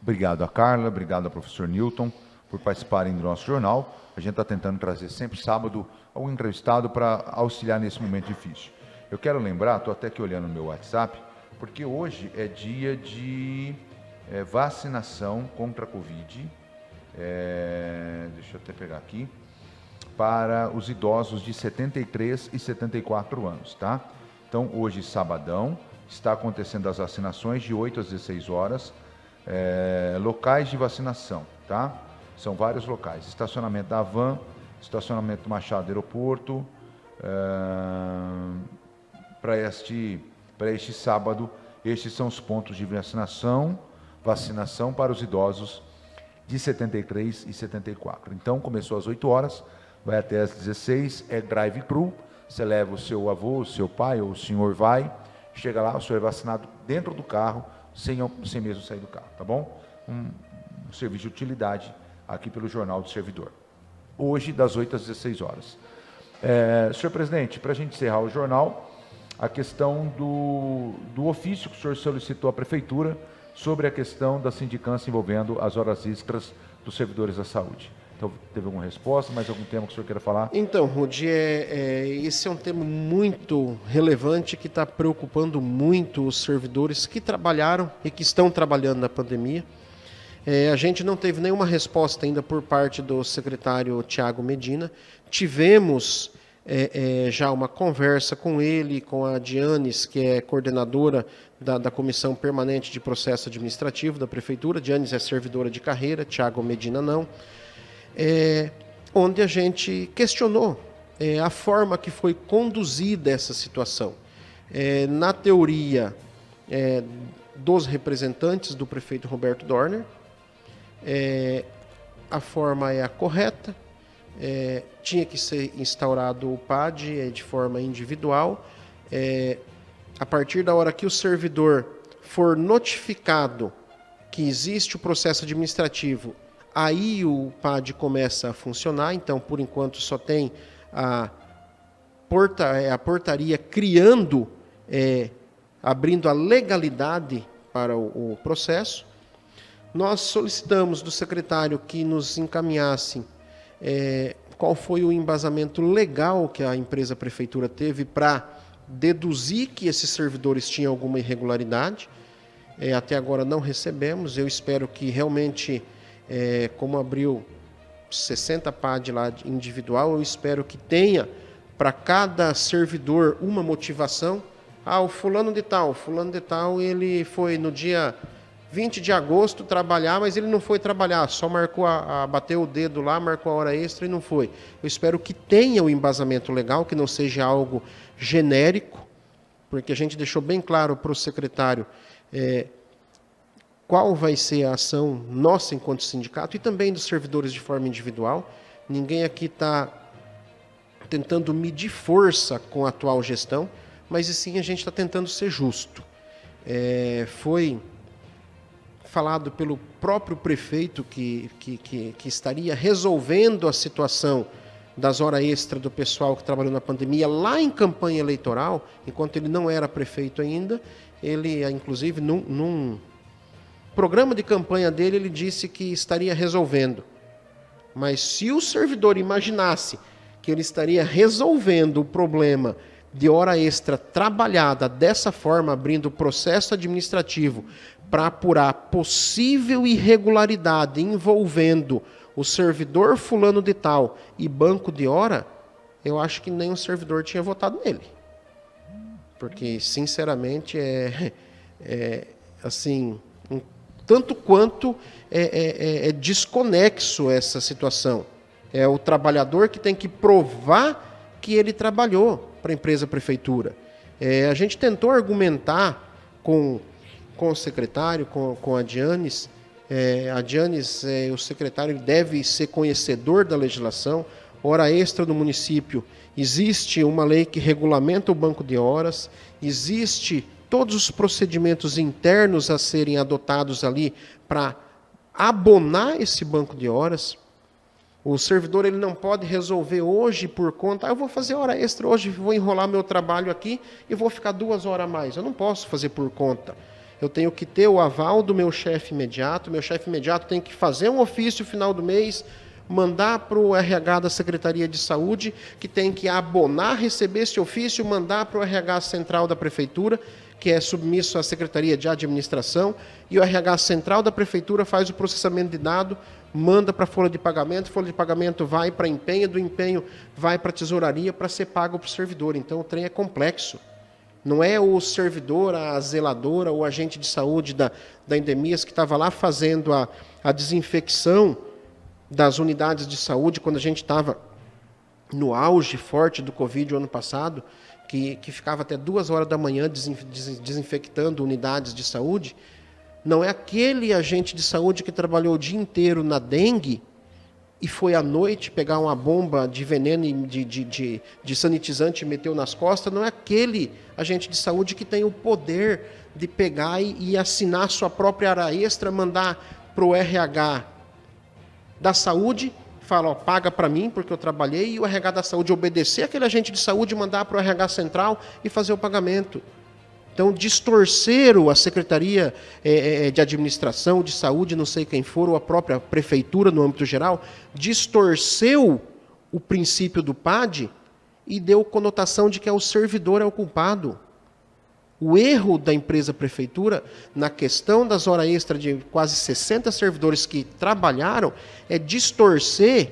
Obrigado a Carla, obrigado ao professor Newton por participarem do nosso jornal. A gente está tentando trazer sempre sábado algum entrevistado para auxiliar nesse momento difícil. Eu quero lembrar, estou até aqui olhando no meu WhatsApp, porque hoje é dia de vacinação contra a Covid, deixa eu até pegar aqui, para os idosos de 73 e 74 anos, tá? Então, hoje, sabadão, está acontecendo as vacinações de 8 às 16 horas, locais de vacinação, tá? São vários locais, estacionamento da Havan, estacionamento do Machado Aeroporto, para este sábado, estes são os pontos de vacinação para os idosos de 73 e 74. Então, começou às 8 horas, vai até às 16, é drive-thru, você leva o seu avô, o seu pai, ou o senhor vai, chega lá, o senhor é vacinado dentro do carro, sem mesmo sair do carro, tá bom? Um serviço de utilidade aqui pelo Jornal do Servidor. Hoje, das 8 às 16 horas. Senhor presidente, para a gente encerrar o jornal, a questão do ofício que o senhor solicitou à Prefeitura sobre a questão da sindicância envolvendo as horas extras dos servidores da saúde. Então, teve alguma resposta, mais algum tema que o senhor queira falar? Então, Rudi, esse é um tema muito relevante que está preocupando muito os servidores que trabalharam e que estão trabalhando na pandemia. A gente não teve nenhuma resposta ainda por parte do secretário Tiago Medina. Tivemos já uma conversa com ele, com a Dianes, que é coordenadora da Comissão Permanente de Processo Administrativo da Prefeitura. Dianes é servidora de carreira, Tiago Medina não. Onde a gente questionou a forma que foi conduzida essa situação. Na teoria dos representantes do prefeito Roberto Dorner, a forma é a correta, tinha que ser instaurado o PAD de forma individual. A partir da hora que o servidor for notificado que existe o processo administrativo, aí o PAD começa a funcionar. Então, por enquanto, só tem a portaria criando, abrindo a legalidade para o processo. Nós solicitamos do secretário que nos encaminhasse qual foi o embasamento legal que a empresa prefeitura teve para deduzir que esses servidores tinham alguma irregularidade. Até agora não recebemos. Eu espero que realmente, como abriu 60 PAD lá individual, eu espero que tenha para cada servidor uma motivação. O fulano de tal, ele foi no dia 20 de agosto trabalhar, mas ele não foi trabalhar, só marcou bateu o dedo lá, marcou a hora extra e não foi. Eu espero que tenha o embasamento legal, que não seja algo genérico, porque a gente deixou bem claro para o secretário qual vai ser a ação nossa enquanto sindicato e também dos servidores de forma individual. Ninguém aqui está tentando medir força com a atual gestão, mas sim a gente está tentando ser justo. Foi falado pelo próprio prefeito que estaria resolvendo a situação das horas extras do pessoal que trabalhou na pandemia lá em campanha eleitoral, enquanto ele não era prefeito ainda. Ele, inclusive, num programa de campanha dele, ele disse que estaria resolvendo. Mas se o servidor imaginasse que ele estaria resolvendo o problema de hora extra trabalhada dessa forma, abrindo processo administrativo para apurar possível irregularidade envolvendo o servidor fulano de tal e banco de hora, eu acho que nem o servidor tinha votado nele. Porque, sinceramente, assim, tanto quanto é desconexo essa situação. É o trabalhador que tem que provar que ele trabalhou para a empresa prefeitura. A gente tentou argumentar com o secretário, com a Dianes. A Dianes, o secretário deve ser conhecedor da legislação. Hora extra do município, existe uma lei que regulamenta o banco de horas, existe todos os procedimentos internos a serem adotados ali para abonar esse banco de horas. O servidor ele não pode resolver hoje por conta, eu vou fazer hora extra hoje, vou enrolar meu trabalho aqui e vou ficar 2 horas a mais. Eu não posso fazer por conta. Eu tenho que ter o aval do meu chefe imediato, meu chefe imediato tem que fazer um ofício no final do mês, mandar para o RH da Secretaria de Saúde, que tem que abonar, receber esse ofício, mandar para o RH central da Prefeitura, que é submisso à Secretaria de Administração, e o RH central da Prefeitura faz o processamento de dado, manda para a folha de pagamento vai para empenho, do empenho vai para a tesouraria para ser pago para o servidor. Então o trem é complexo. Não é o servidor, a zeladora, o agente de saúde da Endemias que estava lá fazendo a desinfecção das unidades de saúde, quando a gente estava no auge forte do Covid o ano passado, que ficava até 2 horas da manhã desinfectando unidades de saúde. Não é aquele agente de saúde que trabalhou o dia inteiro na dengue e foi à noite pegar uma bomba de veneno e de sanitizante e meteu nas costas. Não é aquele agente de saúde que tem o poder de pegar e assinar sua própria hora extra, mandar para o RH da saúde, fala, paga para mim porque eu trabalhei, e o RH da saúde obedecer aquele agente de saúde, mandar para o RH central e fazer o pagamento. Então, distorceram a Secretaria de Administração, de Saúde, não sei quem for, ou a própria Prefeitura, no âmbito geral, distorceu o princípio do PAD e deu conotação de que o servidor é o culpado. O erro da empresa Prefeitura, na questão das horas extras de quase 60 servidores que trabalharam, é distorcer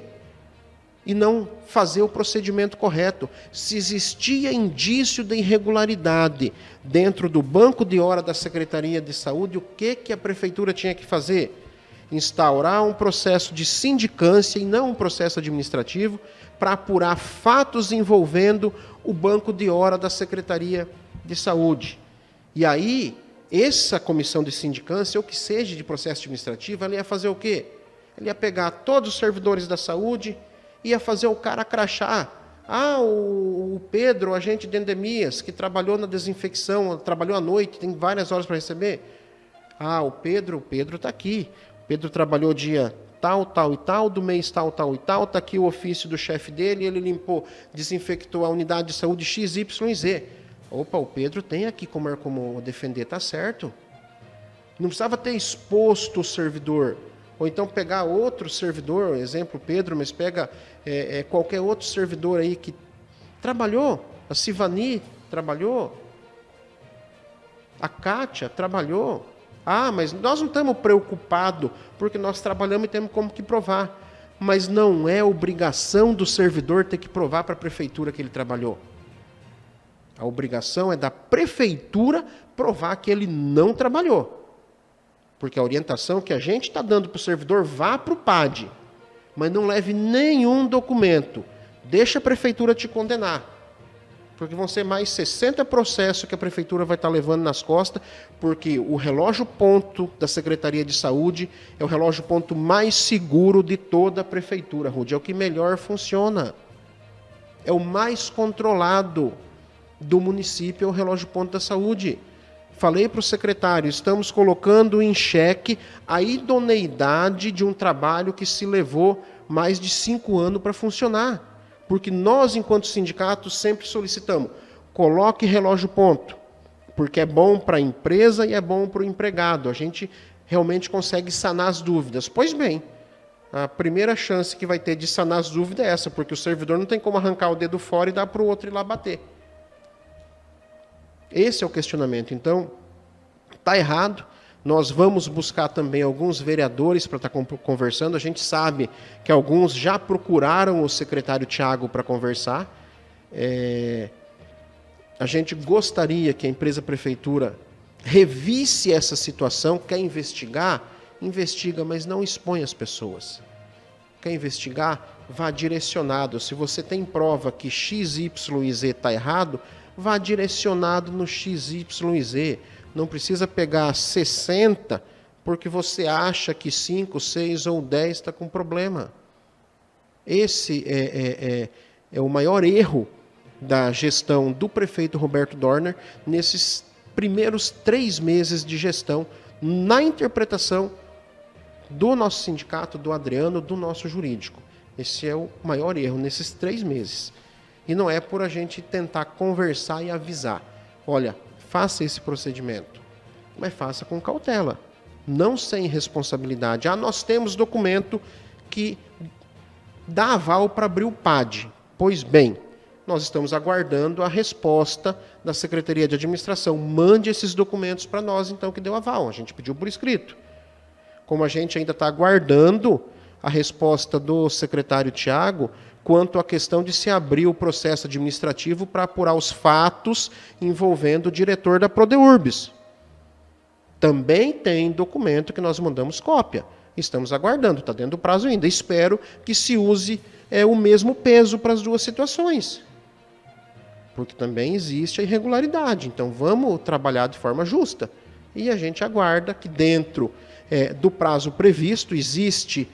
e não fazer o procedimento correto. Se existia indício de irregularidade dentro do banco de hora da Secretaria de Saúde, o que a Prefeitura tinha que fazer? Instaurar um processo de sindicância e não um processo administrativo para apurar fatos envolvendo o banco de hora da Secretaria de Saúde. E aí, essa comissão de sindicância, ou que seja de processo administrativo, ela ia fazer o quê? Ela ia pegar todos os servidores da saúde, ia fazer o cara crachar. O Pedro, agente de endemias, que trabalhou na desinfecção, trabalhou à noite, tem várias horas para receber. O Pedro está aqui. O Pedro trabalhou dia tal, tal e tal, do mês tal, tal e tal, está aqui o ofício do chefe dele, ele limpou, desinfectou a unidade de saúde XYZ. Opa, o Pedro tem aqui como defender, tá certo. Não precisava ter exposto o servidor. Ou então pegar outro servidor, exemplo Pedro, mas pega qualquer outro servidor aí que trabalhou. A Sivani trabalhou. A Kátia trabalhou. Mas nós não estamos preocupados porque nós trabalhamos e temos como que provar. Mas não é obrigação do servidor ter que provar para a prefeitura que ele trabalhou. A obrigação é da prefeitura provar que ele não trabalhou. Porque a orientação que a gente está dando para o servidor, vá para o PAD, mas não leve nenhum documento. Deixa a prefeitura te condenar. Porque vão ser mais 60 processos que a prefeitura vai estar levando nas costas, porque o relógio ponto da Secretaria de Saúde é o relógio ponto mais seguro de toda a prefeitura, Rude. É o que melhor funciona. É o mais controlado do município, é o relógio ponto da saúde. Falei para o secretário, estamos colocando em xeque a idoneidade de um trabalho que se levou mais de 5 anos para funcionar. Porque nós, enquanto sindicato, sempre solicitamos, coloque relógio ponto, porque é bom para a empresa e é bom para o empregado. A gente realmente consegue sanar as dúvidas. Pois bem, a primeira chance que vai ter de sanar as dúvidas é essa, porque o servidor não tem como arrancar o dedo fora e dar para o outro ir lá bater. Esse é o questionamento. Então, está errado. Nós vamos buscar também alguns vereadores para estar conversando. A gente sabe que alguns já procuraram o secretário Tiago para conversar. A gente gostaria que a empresa prefeitura revisse essa situação. Quer investigar? Investiga, mas não expõe as pessoas. Quer investigar? Vá direcionado. Se você tem prova que X, Y e Z está errado, vá direcionado no X, Y e Z. Não precisa pegar 60 porque você acha que 5, 6 ou 10 está com problema. Esse é o maior erro da gestão do prefeito Roberto Dorner nesses primeiros 3 meses de gestão, na interpretação do nosso sindicato, do Adriano, do nosso jurídico. Esse é o maior erro nesses 3 meses. E não é por a gente tentar conversar e avisar. Olha, faça esse procedimento, mas faça com cautela, não sem responsabilidade. Nós temos documento que dá aval para abrir o PAD. Pois bem, nós estamos aguardando a resposta da Secretaria de Administração. Mande esses documentos para nós, então, que deu aval. A gente pediu por escrito. Como a gente ainda está aguardando a resposta do secretário Tiago, quanto à questão de se abrir o processo administrativo para apurar os fatos envolvendo o diretor da Prodeurbis. Também tem documento que nós mandamos cópia. Estamos aguardando, está dentro do prazo ainda. Espero que se use o mesmo peso para as 2 situações. Porque também existe a irregularidade. Então vamos trabalhar de forma justa. E a gente aguarda que dentro do prazo previsto existe...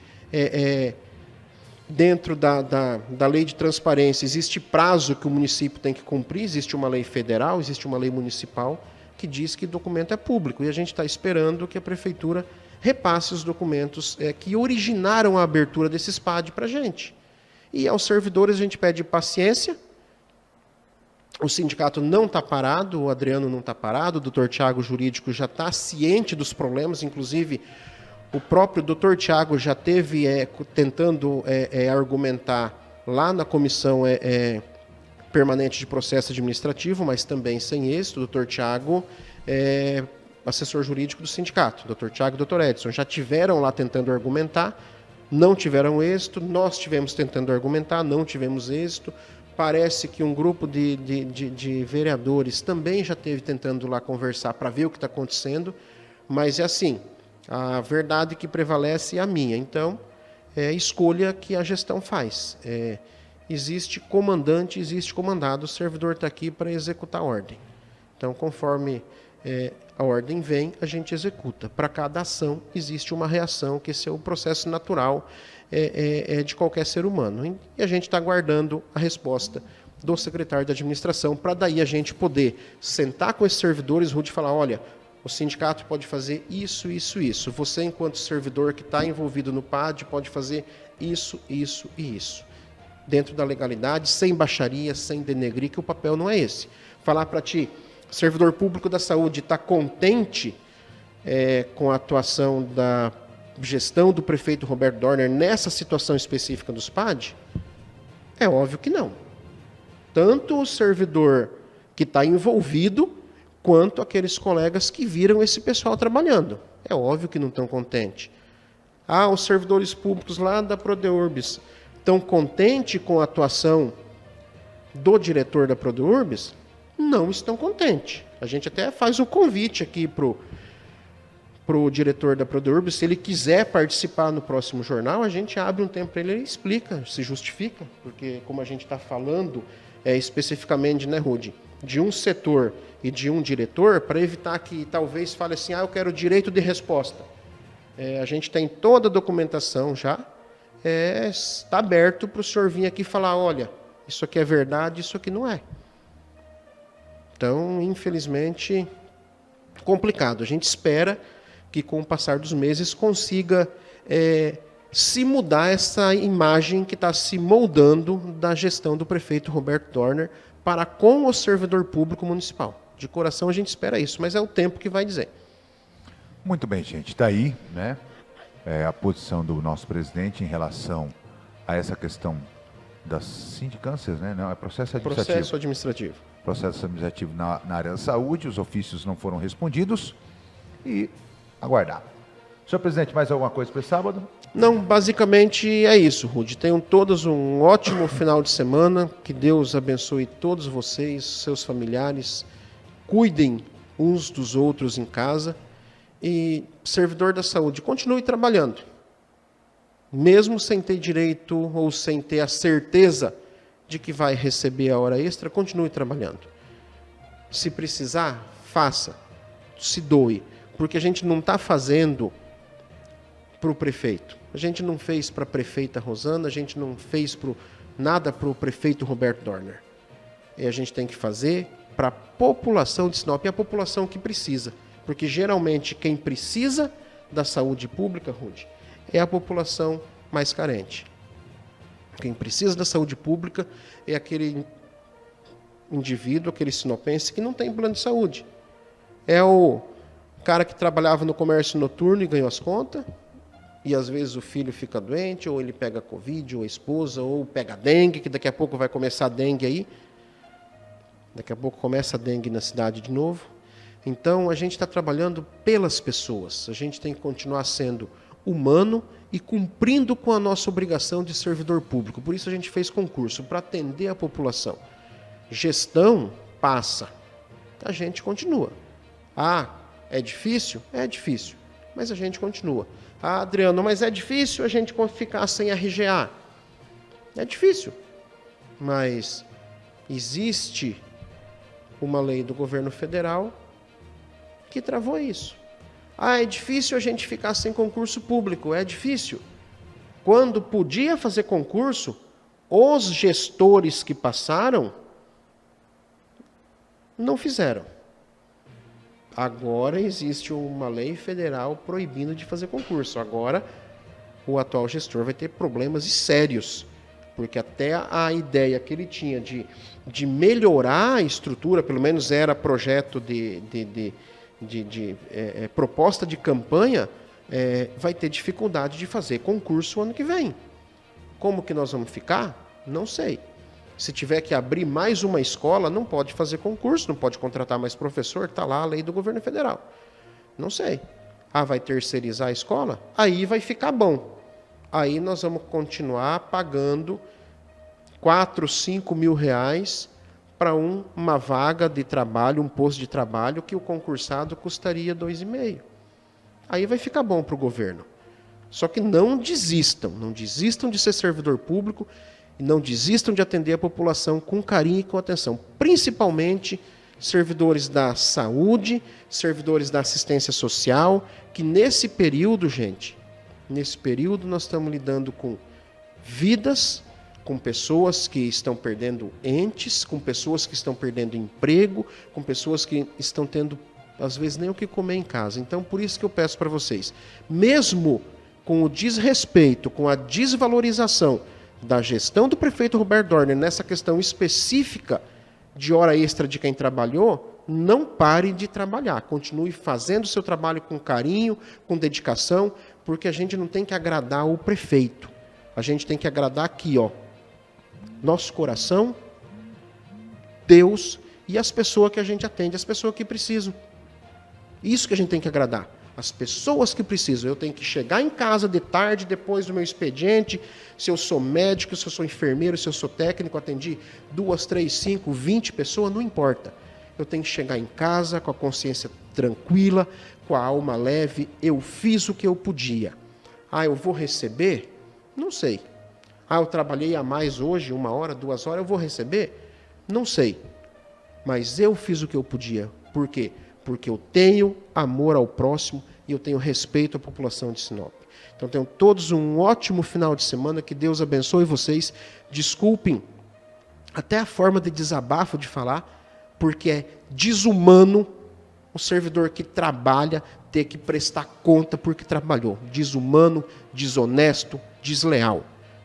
dentro da lei de transparência, existe prazo que o município tem que cumprir, existe uma lei federal, existe uma lei municipal que diz que documento é público. E a gente está esperando que a prefeitura repasse os documentos que originaram a abertura desses PAD para a gente. E aos servidores a gente pede paciência. O sindicato não está parado, o Adriano não está parado, o doutor Tiago, jurídico, já está ciente dos problemas, inclusive... O próprio doutor Tiago já teve tentando argumentar lá na comissão permanente de processo administrativo, mas também sem êxito. O doutor Tiago é assessor jurídico do sindicato. O doutor Tiago e o doutor Edson já tiveram lá tentando argumentar, não tiveram êxito. Nós tivemos tentando argumentar, não tivemos êxito. Parece que um grupo de vereadores também já teve tentando lá conversar para ver o que está acontecendo, mas é assim... A verdade que prevalece é a minha. Então, é a escolha que a gestão faz. Existe comandante, existe comandado, o servidor está aqui para executar a ordem. Então, conforme a ordem vem, a gente executa. Para cada ação, existe uma reação, que esse é o processo natural de qualquer ser humano. E a gente está aguardando a resposta do secretário de administração, para daí a gente poder sentar com esses servidores, Rude, e falar, olha... O sindicato pode fazer isso, isso, isso. Você, enquanto servidor que está envolvido no PAD, pode fazer isso, isso e isso. Dentro da legalidade, sem baixaria, sem denegrir, que o papel não é esse. Falar para ti, servidor público da saúde, está contente com a atuação da gestão do prefeito Roberto Dorner nessa situação específica dos PAD? É óbvio que não. Tanto o servidor que está envolvido, quanto aqueles colegas que viram esse pessoal trabalhando. É óbvio que não estão contentes. Os servidores públicos lá da Prodeurbis estão contentes com a atuação do diretor da Prodeurbis? Não estão contentes. A gente até faz um convite aqui para para o diretor da Prodeurbis, se ele quiser participar no próximo jornal, a gente abre um tempo para ele explica, se justifica, porque como a gente está falando especificamente, né, Rudy, de um setor e de um diretor, para evitar que talvez fale assim, eu quero direito de resposta. A gente tem toda a documentação já, está aberto para o senhor vir aqui e falar, olha, isso aqui é verdade, isso aqui não é. Então, infelizmente, complicado. A gente espera que com o passar dos meses consiga se mudar essa imagem que está se moldando da gestão do prefeito Roberto Dorner para com o servidor público municipal. De coração a gente espera isso, mas é o tempo que vai dizer. Muito bem, gente. Está aí, né, a posição do nosso presidente em relação a essa questão das sindicâncias, né? Não, é processo administrativo. Processo administrativo. Processo administrativo na área da saúde, os ofícios não foram respondidos e aguardar. Senhor presidente, mais alguma coisa para esse sábado? Não, basicamente é isso, Rudy. Tenham todos um ótimo final de semana, que Deus abençoe todos vocês, seus familiares, cuidem uns dos outros em casa e, servidor da saúde, continue trabalhando. Mesmo sem ter direito ou sem ter a certeza de que vai receber a hora extra, continue trabalhando. Se precisar, faça, se doe, porque a gente não está fazendo para o prefeito. A gente não fez para a prefeita Rosana, a gente não fez nada para o prefeito Roberto Dorner. E a gente tem que fazer para a população de Sinop, e a população que precisa. Porque geralmente quem precisa da saúde pública, Rudy, é a população mais carente. Quem precisa da saúde pública é aquele indivíduo, aquele sinopense que não tem plano de saúde. É o cara que trabalhava no comércio noturno e ganhou as contas, e às vezes o filho fica doente, ou ele pega Covid, ou a esposa, ou pega dengue, que daqui a pouco vai começar a dengue aí. Daqui a pouco começa a dengue na cidade de novo. Então, a gente está trabalhando pelas pessoas. A gente tem que continuar sendo humano e cumprindo com a nossa obrigação de servidor público. Por isso a gente fez concurso, para atender a população. Gestão passa. A gente continua. É difícil? É difícil. Mas a gente continua. Adriano, mas é difícil a gente ficar sem RGA? É difícil. Mas existe uma lei do governo federal que travou isso. É difícil a gente ficar sem concurso público. É difícil. Quando podia fazer concurso, os gestores que passaram não fizeram. Agora existe uma lei federal proibindo de fazer concurso. Agora o atual gestor vai ter problemas sérios, porque até a ideia que ele tinha de melhorar a estrutura, pelo menos era projeto de proposta de campanha, vai ter dificuldade de fazer concurso ano que vem. Como que nós vamos ficar? Não sei. Se tiver que abrir mais uma escola, não pode fazer concurso, não pode contratar mais professor, está lá a lei do governo federal. Não sei. Vai terceirizar a escola? Aí vai ficar bom. Aí nós vamos continuar pagando 4, 5 mil reais para uma vaga de trabalho, um posto de trabalho que o concursado custaria 2,5. Aí vai ficar bom para o governo. Só que não desistam de ser servidor público e não desistam de atender a população com carinho e com atenção. Principalmente servidores da saúde, servidores da assistência social, que nesse período, gente, nós estamos lidando com vidas, com pessoas que estão perdendo entes, com pessoas que estão perdendo emprego, com pessoas que estão tendo, às vezes, nem o que comer em casa. Então, por isso que eu peço para vocês, mesmo com o desrespeito, com a desvalorização da gestão do prefeito Roberto Dorner nessa questão específica de hora extra de quem trabalhou, não pare de trabalhar. Continue fazendo o seu trabalho com carinho, com dedicação, porque a gente não tem que agradar o prefeito. A gente tem que agradar aqui, nosso coração, Deus e as pessoas que a gente atende, as pessoas que precisam. Isso que a gente tem que agradar. As pessoas que precisam. Eu tenho que chegar em casa de tarde, depois do meu expediente, se eu sou médico, se eu sou enfermeiro, se eu sou técnico, atendi 2, 3, 5, 20 pessoas, não importa. eu tenho que chegar em casa com a consciência tranquila, com a alma leve. Eu fiz o que eu podia. Eu vou receber? Não sei. Eu trabalhei a mais hoje, 1 hora, 2 horas, eu vou receber? Não sei. Mas eu fiz o que eu podia. Por quê? Porque eu tenho amor ao próximo e eu tenho respeito à população de Sinop. Então, tenham todos um ótimo final de semana, que Deus abençoe vocês. Desculpem até a forma de desabafo de falar, porque é desumano o servidor que trabalha ter que prestar conta porque trabalhou. Desumano, desonesto, desleal.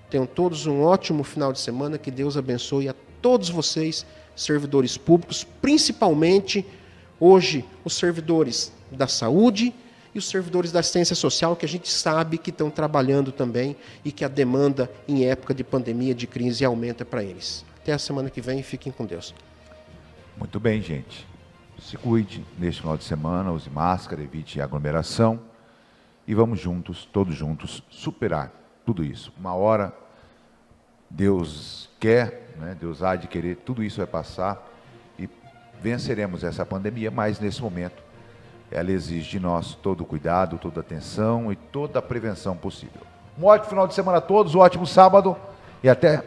Tenham todos um ótimo final de semana, que Deus abençoe a todos vocês, servidores públicos, principalmente hoje os servidores da saúde e os servidores da assistência social, que a gente sabe que estão trabalhando também e que a demanda em época de pandemia, de crise, aumenta para eles. Até a semana que vem, fiquem com Deus. Muito bem, gente. Se cuide neste final de semana, use máscara, evite aglomeração e vamos juntos, todos juntos, superar tudo isso. Uma hora Deus quer, né? Deus há de querer, tudo isso vai passar e venceremos essa pandemia, mas nesse momento ela exige de nós todo o cuidado, toda a atenção e toda a prevenção possível. Um ótimo final de semana a todos, um ótimo sábado e até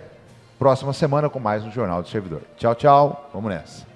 próxima semana com mais um Jornal do Servidor. Tchau, tchau. Vamos nessa.